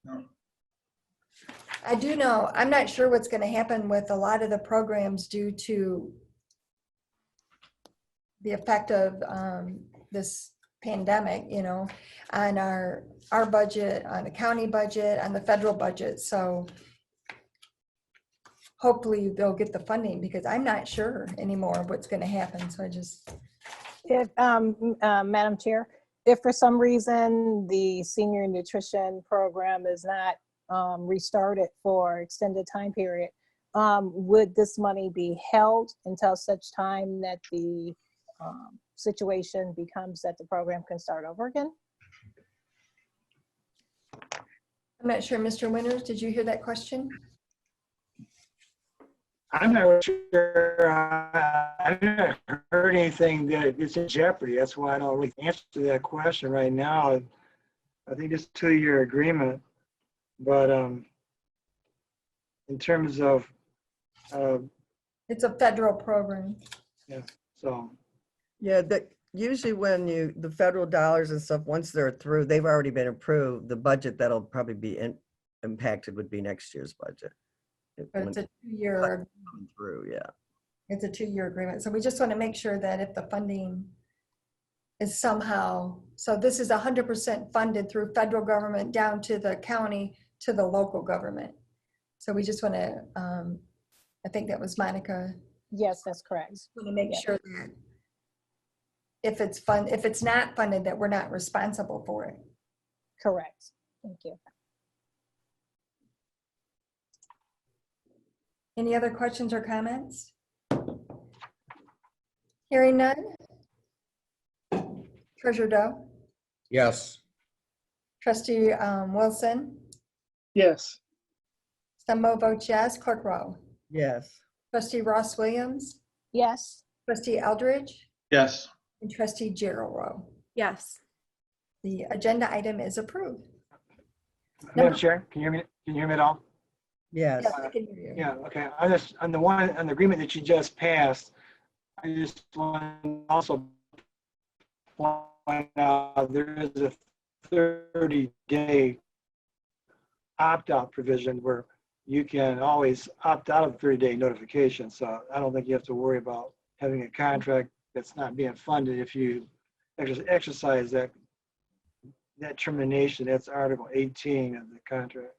No. I do know, I'm not sure what's going to happen with a lot of the programs due to the effect of this pandemic, you know, on our budget, on the county budget, on the federal budget. So hopefully they'll get the funding because I'm not sure anymore what's going to happen. So I just, If, Madam Chair, if for some reason the senior nutrition program is not restarted for extended time period, would this money be held until such time that the situation becomes that the program can start over again? I'm not sure, Mr. Winters, did you hear that question? I'm not sure. I've not heard anything that it's in jeopardy. That's why I don't really answer that question right now. I think it's a 2-year agreement, but in terms of, It's a federal program. so, Yeah, usually when the federal dollars and stuff, once they're through, they've already been approved. The budget that'll probably be impacted would be next year's budget. But it's a 2-year, Through, yeah. it's a 2-year agreement. So we just want to make sure that if the funding is somehow, so this is 100% funded through federal government down to the county to the local government. So we just want to, I think that was Monica. Yes, that's correct. Want to make Yeah. sure that if it's not funded, that we're not responsible for it. Correct. Thank you. Any other questions or comments? Hearing none. Treasurer Doe, Yes. Trustee Wilson, Yes. Stumbo votes yes. Clerk Rowe, Yes. Trustee Ross Williams, Yes. Trustee Eldridge, Yes. and Trustee Gerald Rowe. Yes. The agenda item is approved. Madam Chair, can you hear me? Can you hear me at all? Yes. Yes, I can hear you. Yeah, okay. On the agreement that you just passed, I just want to also point out there is a 30-day opt-out provision where you can always opt out of 30-day notification. So I don't think you have to worry about having a contract that's not being funded if you exercise that termination. That's Article 18 of the contract.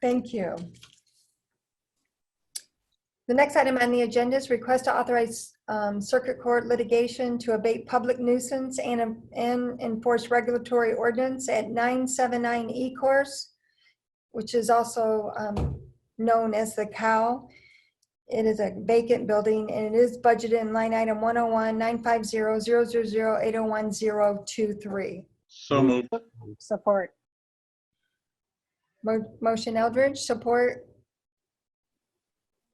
Thank you. The next item on the agenda is request to authorize circuit court litigation to abate public nuisance and enforce regulatory ordinance at 979 E-Course, which is also known as the COW. It is a vacant building and it is budgeted in line item 101-950-000-801-023. So moved. Support. Motion Eldridge, support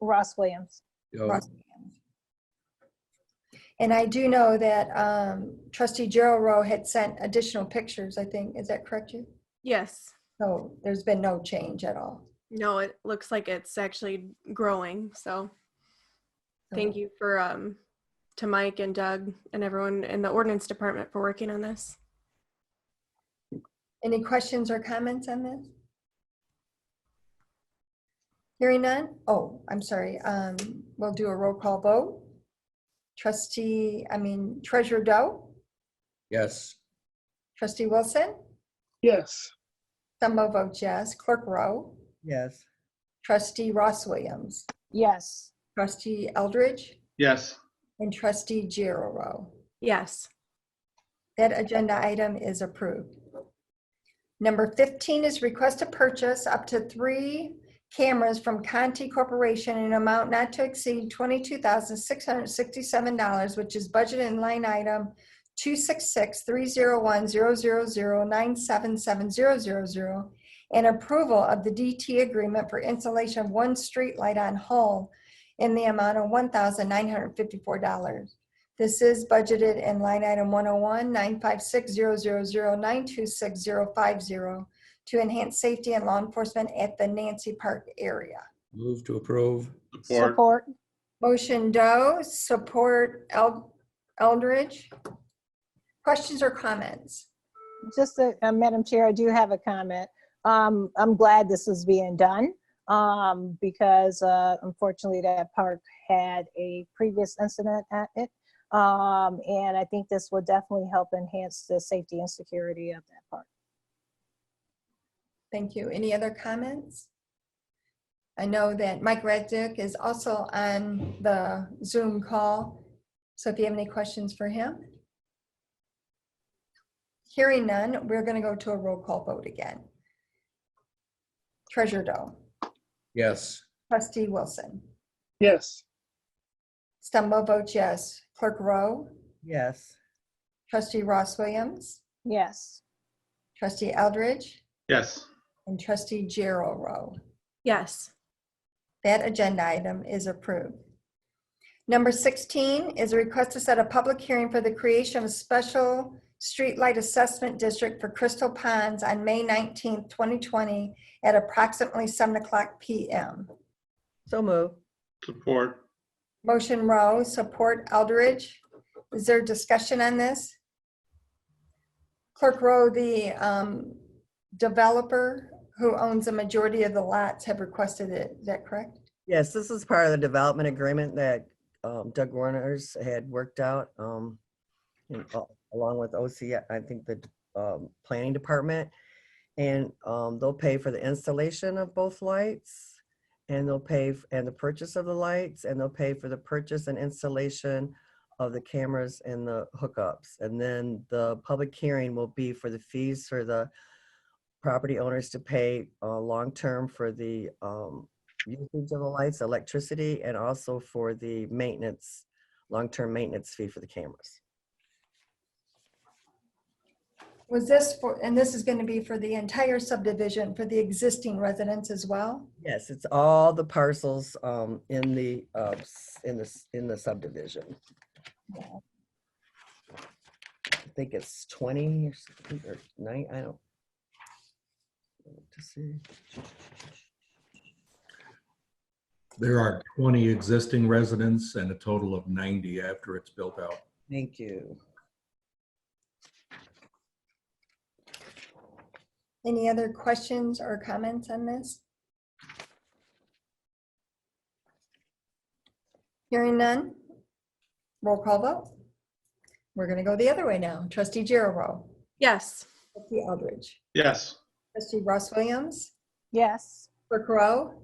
Ross Williams. Ross. And I do know that Trustee Gerald Rowe had sent additional pictures, I think. Is that correct, you? Yes. So there's been no change at all. No, it looks like it's actually growing. So thank you for to Mike and Doug and everyone in the ordinance department for working on this. Any questions or comments on this? Hearing none? Oh, I'm sorry. We'll do a roll call vote. Treasurer Doe, Yes. Trustee Wilson, Yes. Stumbo votes yes. Clerk Rowe, Yes. Trustee Ross Williams, Yes. Trustee Eldridge, Yes. and Trustee Gerald Rowe. Yes. That agenda item is approved. Number 15 is request to purchase up to 3 cameras from Conti Corporation in an amount not to exceed $22,667, which is budgeted in line item 266-301-000-977-000, and approval of the DT agreement for installation of 1 street light on Hull in the amount of $1,954. This is budgeted in line item 101-956-000-926-050 to enhance safety and law enforcement at the Nancy Park area. Move to approve. Support. Motion Doe, support Eldridge. Questions or comments? Just, Madam Chair, I do have a comment. I'm glad this is being done because unfortunately that park had a previous incident at it. And I think this will definitely help enhance the safety and security of that park. Thank you. Any other comments? I know that Mike Reddick is also on the Zoom call. So if you have any questions for him. Hearing none, we're going to go to a roll call vote again. Treasurer Doe, Yes. Trustee Wilson, Yes. Stumbo votes yes. Clerk Rowe, Yes. Trustee Ross Williams, Yes. Trustee Eldridge, Yes. and Trustee Gerald Rowe. Yes. That agenda item is approved. Number 16 is a request to set a public hearing for the creation of a special streetlight assessment district for Crystal Ponds on May 19th, 2020 at approximately 7:00 p.m. So move. Support. Motion Rowe, support Eldridge. Is there discussion on this? Clerk Rowe, the developer who owns a majority of the lots have requested it. Is that correct? Yes, this is part of the development agreement that Doug Warner's had worked out along with OC, I think the planning department. And they'll pay for the installation of both lights, and they'll pay and the purchase of the lights, and they'll pay for the purchase and installation of the cameras and the hookups. And then the public hearing will be for the fees for the property owners to pay long-term for the usage of the lights, electricity, and also for the maintenance, long-term maintenance fee for the cameras. Was this for, and this is going to be for the entire subdivision, for the existing residents as well? Yes, it's all the parcels in the subdivision. I think it's 20 or something, or 9. I don't. To see. There are 20 existing residents and a total of 90 after it's built out. Thank you. Any other questions or comments on this? Hearing none, roll call vote. We're going to go the other way now. Trustee Gerald Rowe, Yes. Trustee Eldridge, Yes. Trustee Ross Williams, Yes. Clerk Rowe,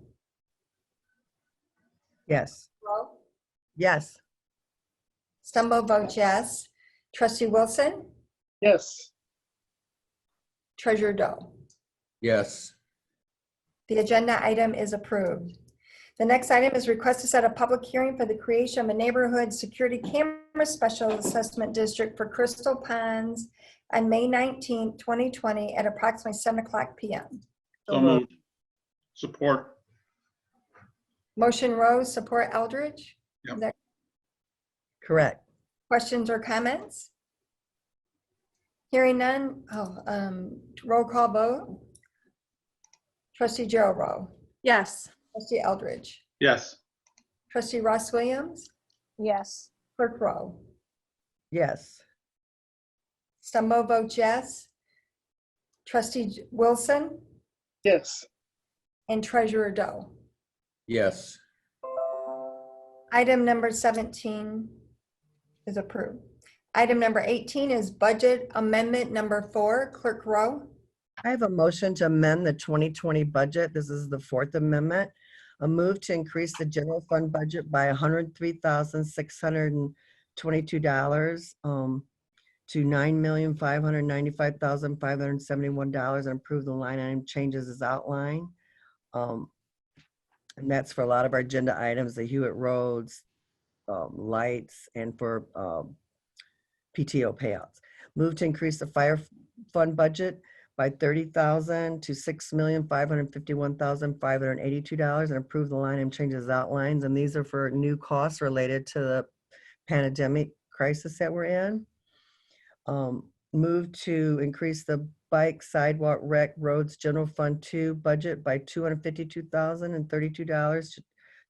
Yes. Rowe, Yes. Stumbo votes yes. Trustee Wilson, Yes. Treasurer Doe. Yes. The agenda item is approved. The next item is request to set a public hearing for the creation of a neighborhood security camera special assessment district for Crystal Ponds on May 19th, 2020 at approximately 7:00 p.m. So moved. Support. Motion Rose, support Eldridge. Yep. Is that Correct. questions or comments? Hearing none, roll call vote. Trustee Gerald Rowe, Yes. Trustee Eldridge, Yes. Trustee Ross Williams, Yes. Clerk Rowe. Yes. Stumbo votes yes. Trustee Wilson Yes. and Treasurer Doe. Yes. Item number 17 is approved. Item number 18 is budget amendment number 4. Clerk Rowe. I have a motion to amend the 2020 budget. This is the 4th amendment. A move to increase the general fund budget by $103,622 to $9,595,571 and approve the line item changes as outlined. And that's for a lot of our agenda items, the Hewitt Roads, lights, and for PTO payouts. Move to increase the fire fund budget by $30,000 to $6,551,582 and approve the line item changes outlined. And these are for new costs related to the pandemic crisis that we're in. Move to increase the bike, sidewalk, rec, roads, general fund 2 budget by $252,032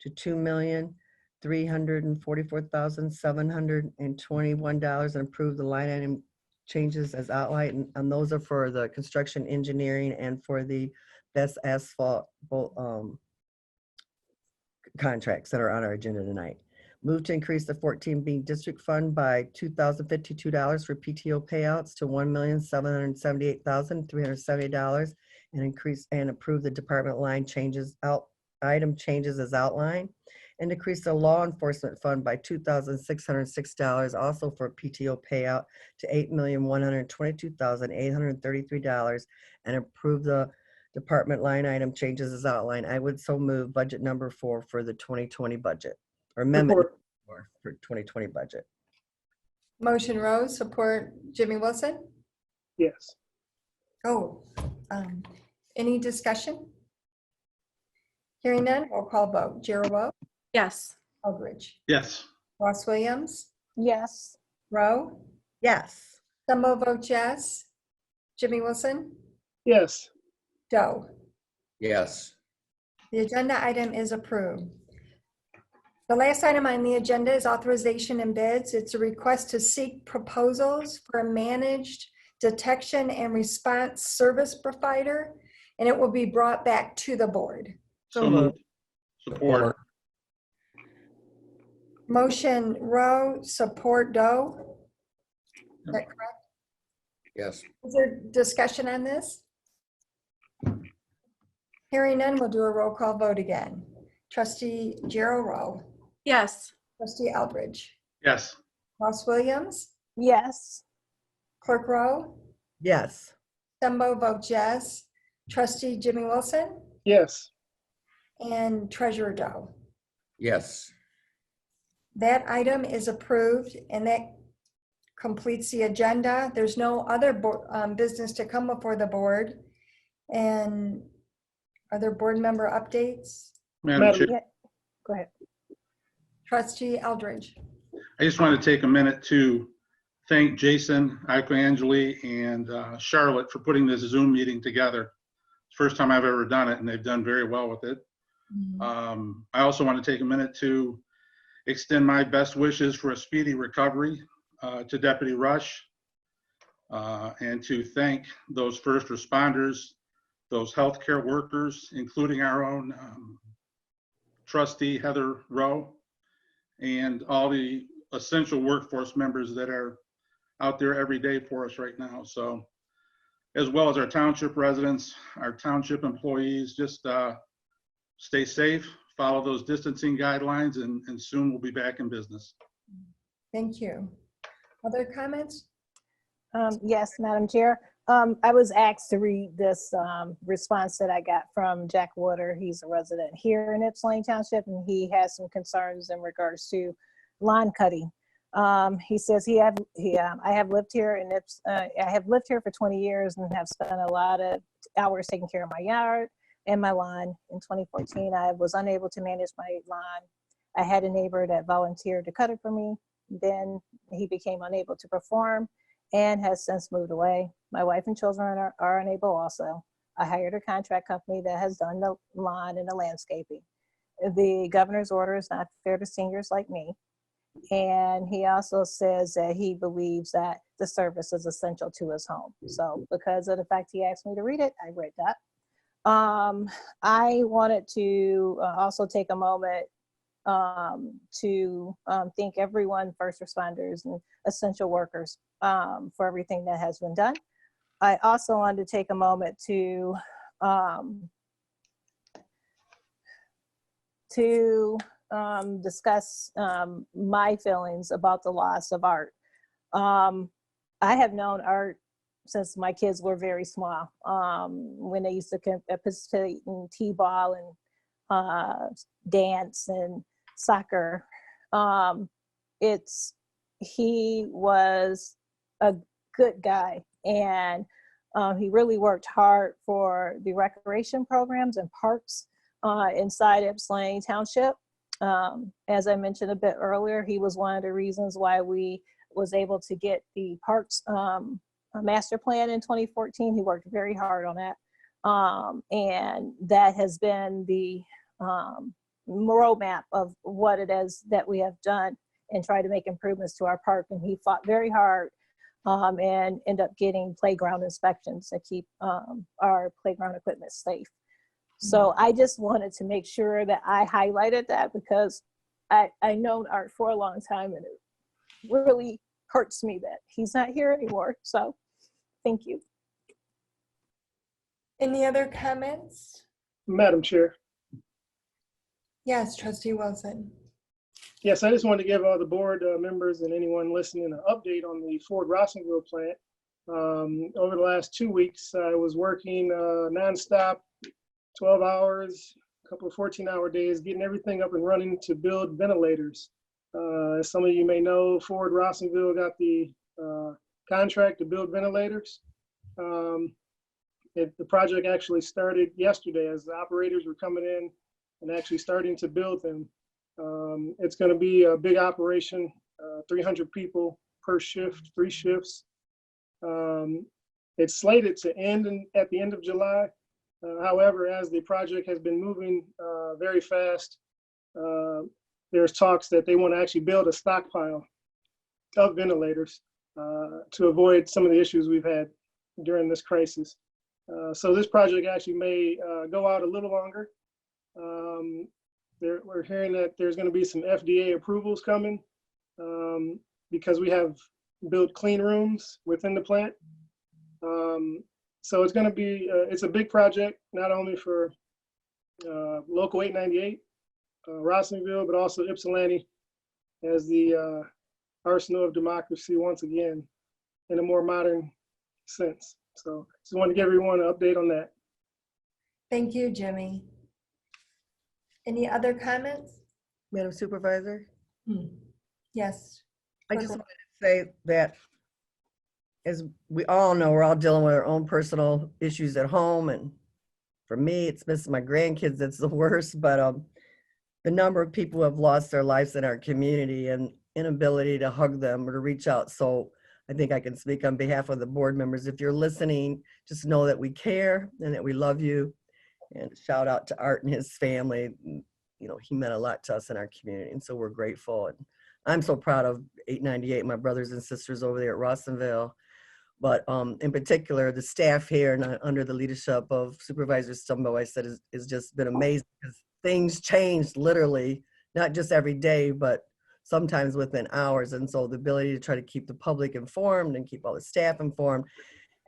to $2,344,721 and approve the line item changes as outlined. And those are for the construction engineering and for the best asphalt contracts that are on our agenda tonight. Move to increase the 14B district fund by $2,052 for PTO payouts to $1,778,370 and increase and approve the department line changes item changes as outlined, and decrease the law enforcement fund by $2,606 also for PTO payout to $8,122,833 and approve the department line item changes as outlined. I would so move budget number 4 for the 2020 budget, or amendment Support. for 2020 budget. Motion Rose, support Jimmy Wilson. Yes. Oh, any discussion? Hearing none, roll call vote. Gerald Rowe, Yes. Eldridge, Yes. Ross Williams, Yes. Rowe, Yes. Stumble votes yes. Jimmy Wilson, Yes. Doe. Yes. The agenda item is approved. The last item on the agenda is authorization and bids. It's a request to seek proposals for a managed detection and response service provider, and it will be brought back to the board. So moved. Support. Motion Rowe, support Doe. Is that correct? Yes. Is there discussion on this? Hearing none, we'll do a roll call vote again. Trustee Gerald Rowe, Yes. Trustee Eldridge, Yes. Ross Williams, Yes. Clerk Rowe, Yes. Stumbo votes yes. Trustee Jimmy Wilson, Yes. and Treasurer Doe. Yes. That item is approved, and that completes the agenda. There's no other business to come before the board. And are there board member updates? Madam Chair, Yeah. Go ahead. Trustee Eldridge. I just want to take a minute to thank Jason, Angeli, and Charlotte for putting this Zoom meeting together. It's the first time I've ever done it, and they've done very well with it. I also want to take a minute to extend my best wishes for a speedy recovery to Deputy Rush, and to thank those first responders, those healthcare workers, including our own trustee Heather Rowe, and all the essential workforce members that are out there every day for us right now. So, as well as our township residents, our township employees, just stay safe, follow those distancing guidelines, and soon we'll be back in business. Thank you. Other comments? Yes, Madam Chair. I was asked to read this response that I got from Jack Water. He's a resident here in Ypsilanti Township, and he has some concerns in regards to lawn cutting. He says I have lived here for 20 years and have spent a lot of hours taking care of my yard and my lawn. In 2014, I was unable to manage my lawn. I had a neighbor that volunteered to cut it for me. Then he became unable to perform and has since moved away. My wife and children are unable also. I hired a contract company that has done the lawn and the landscaping. The governor's order is not fair to seniors like me. And he also says that he believes that the service is essential to his home. So because of the fact he asked me to read it, I read that. I wanted to also take a moment to thank everyone, first responders and essential workers, for everything that has been done. I also wanted to take a moment to discuss my feelings about the loss of Art. I have known Art since my kids were very small, when they used to participate in t-ball and dance and soccer. He was a good guy, and He really worked hard for the recreation programs and parks inside Ypsilanti Township. As I mentioned a bit earlier, he was one of the reasons why we was able to get the parks master plan in 2014. He worked very hard on that. And that has been the roadmap of what it is that we have done and try to make improvements to our park. And he fought very hard and end up getting playground inspections to keep our playground equipment safe. So I just wanted to make sure that I highlighted that because I known Art for a long time and it really hurts me that he's not here anymore. So thank you. Any other comments? Madam Chair. Yes, Trustee Wilson. Yes, I just wanted to give all the board members and anyone listening an update on the Ford Rossingville plant. Over the last 2 weeks, I was working nonstop, 12 hours, a couple of 14-hour days, getting everything up and running to build ventilators. As some of you may know, Ford Rossingville got the contract to build ventilators. The project actually started yesterday as the operators were coming in and actually starting to build them. It's going to be a big operation, 300 people per shift, 3 shifts. It's slated to end at the end of July. However, as the project has been moving very fast, there's talks that they want to actually build a stockpile of ventilators to avoid some of the issues we've had during this crisis. So this project actually may go out a little longer. We're hearing that there's going to be some FDA approvals coming because we have built clean rooms within the plant. So it's going to be, it's a big project, not only for Local 898, Rossingville, but also Ypsilanti as the arsenal of democracy once again in a more modern sense. So just want to give everyone an update on that. Thank you, Jimmy. Any other comments? Madam Supervisor? Yes. I just wanted to say that as we all know, we're all dealing with our own personal issues at home. And for me, it's missing my grandkids that's the worst. But the number of people who have lost their lives in our community and inability to hug them or to reach out. So I think I can speak on behalf of the board members. If you're listening, just know that we care and that we love you. And shout out to Art and his family. You know, he meant a lot to us in our community. And so we're grateful. And I'm so proud of 898, my brothers and sisters over there at Rossingville. But in particular, the staff here and under the leadership of Supervisor Stumbo, I said, has just been amazing because things changed literally, not just every day, but sometimes within hours. And so the ability to try to keep the public informed and keep all the staff informed.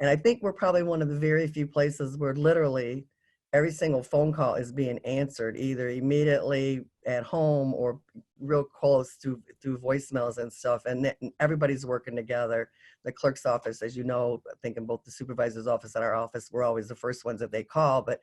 And I think we're probably one of the very few places where literally every single phone call is being answered either immediately at home or real close through voicemails and stuff. And everybody's working together. The clerk's office, as you know, I think in both the supervisor's office and our office, we're always the first ones that they call. But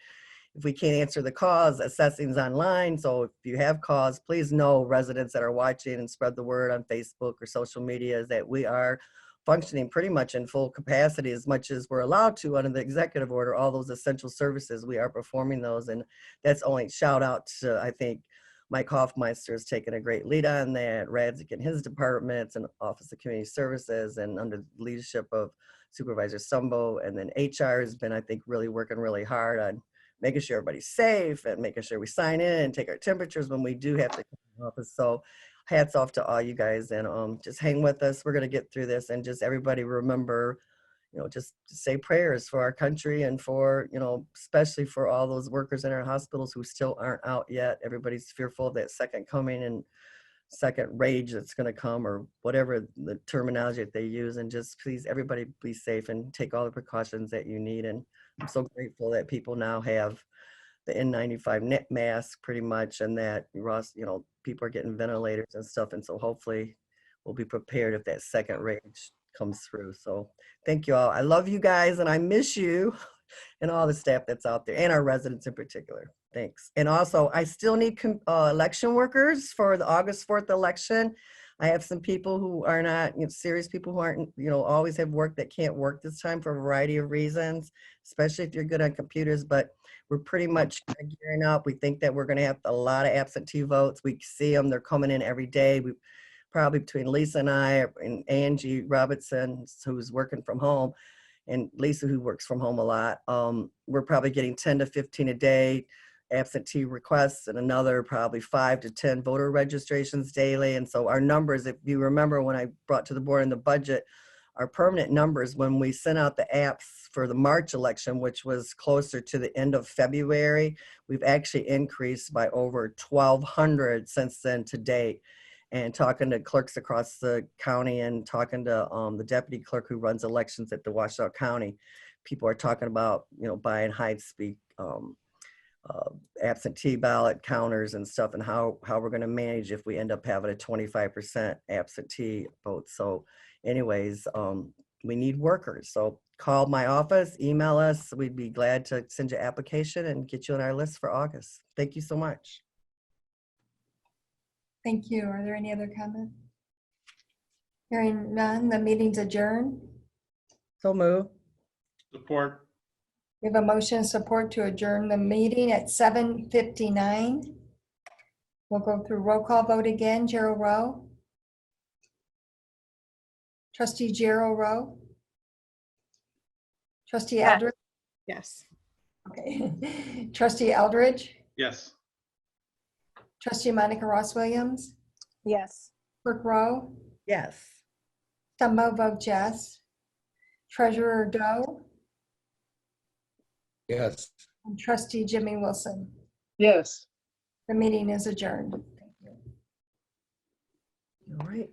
if we can't answer the calls, assessing's online. So if you have calls, please know, residents that are watching, and spread the word on Facebook or social media, is that we are functioning pretty much in full capacity as much as we're allowed to under the executive order. All those essential services, we are performing those. And that's only shout out to, I think, Mike Hoffmeister has taken a great lead on that, Radzik and his departments and Office of Community Services, and under the leadership of Supervisor Sumbo. And then HR has been, I think, really working really hard on making sure everybody's safe and making sure we sign in and take our temperatures when we do have to come to the office. So hats off to all you guys, and just hang with us. We're going to get through this, and just everybody remember, you know, just say prayers for our country and for, you know, especially for all those workers in our hospitals who still aren't out yet. Everybody's fearful of that second coming and second rage that's going to come, or whatever the terminology that they use. And just please, everybody be safe and take all the precautions that you need. And I'm so grateful that people now have the N95 net mask pretty much, and that, Ross, you know, people are getting ventilators and stuff. And so hopefully we'll be prepared if that second rage comes through. So thank you all. I love you guys, and I miss you and all the staff that's out there, and our residents in particular. Thanks. And also, I still need election workers for the August 4th election. I have some people who are not, serious people who aren't, always have work that can't work this time for a variety of reasons, especially if you're good on computers, but we're pretty much gearing up. We think that we're going to have a lot of absentee votes. We see them, they're coming in every day. We probably, between Lisa and I and Angie Robertson, who's working from home, and Lisa, who works from home a lot, we're probably getting 10 to 15 a day absentee requests, and another probably 5 to 10 voter registrations daily. And so our numbers, if you remember when I brought to the board in the budget, our permanent numbers, when we sent out the apps for the March election, which was closer to the end of February, we've actually increased by over 1,200 since then to date. And talking to clerks across the county and talking to the deputy clerk who runs elections at the Washtenaw County, people are talking about, buying high-speed absentee ballot counters and stuff, and how we're going to manage if we end up having a 25% absentee vote. So anyways, we need workers. So call my office, email us. We'd be glad to send you an application and get you on our list for August. Thank you so much. Thank you. Are there any other comments? Hearing none, the meeting's adjourned. So move. Support. We have a motion and support to adjourn the meeting at 7:59. We'll go through roll call vote again. Gerald Rowe. Trustee Gerald Rowe. Trustee Yes. Eldridge. Yes. Okay. Trustee Eldridge. Yes. Trustee Monica Ross Williams. Yes. Clerk Rowe. Yes. Stumbo vote yes. Treasurer Doe. Yes. And Trustee Jimmy Wilson. Yes. The meeting is adjourned. All right.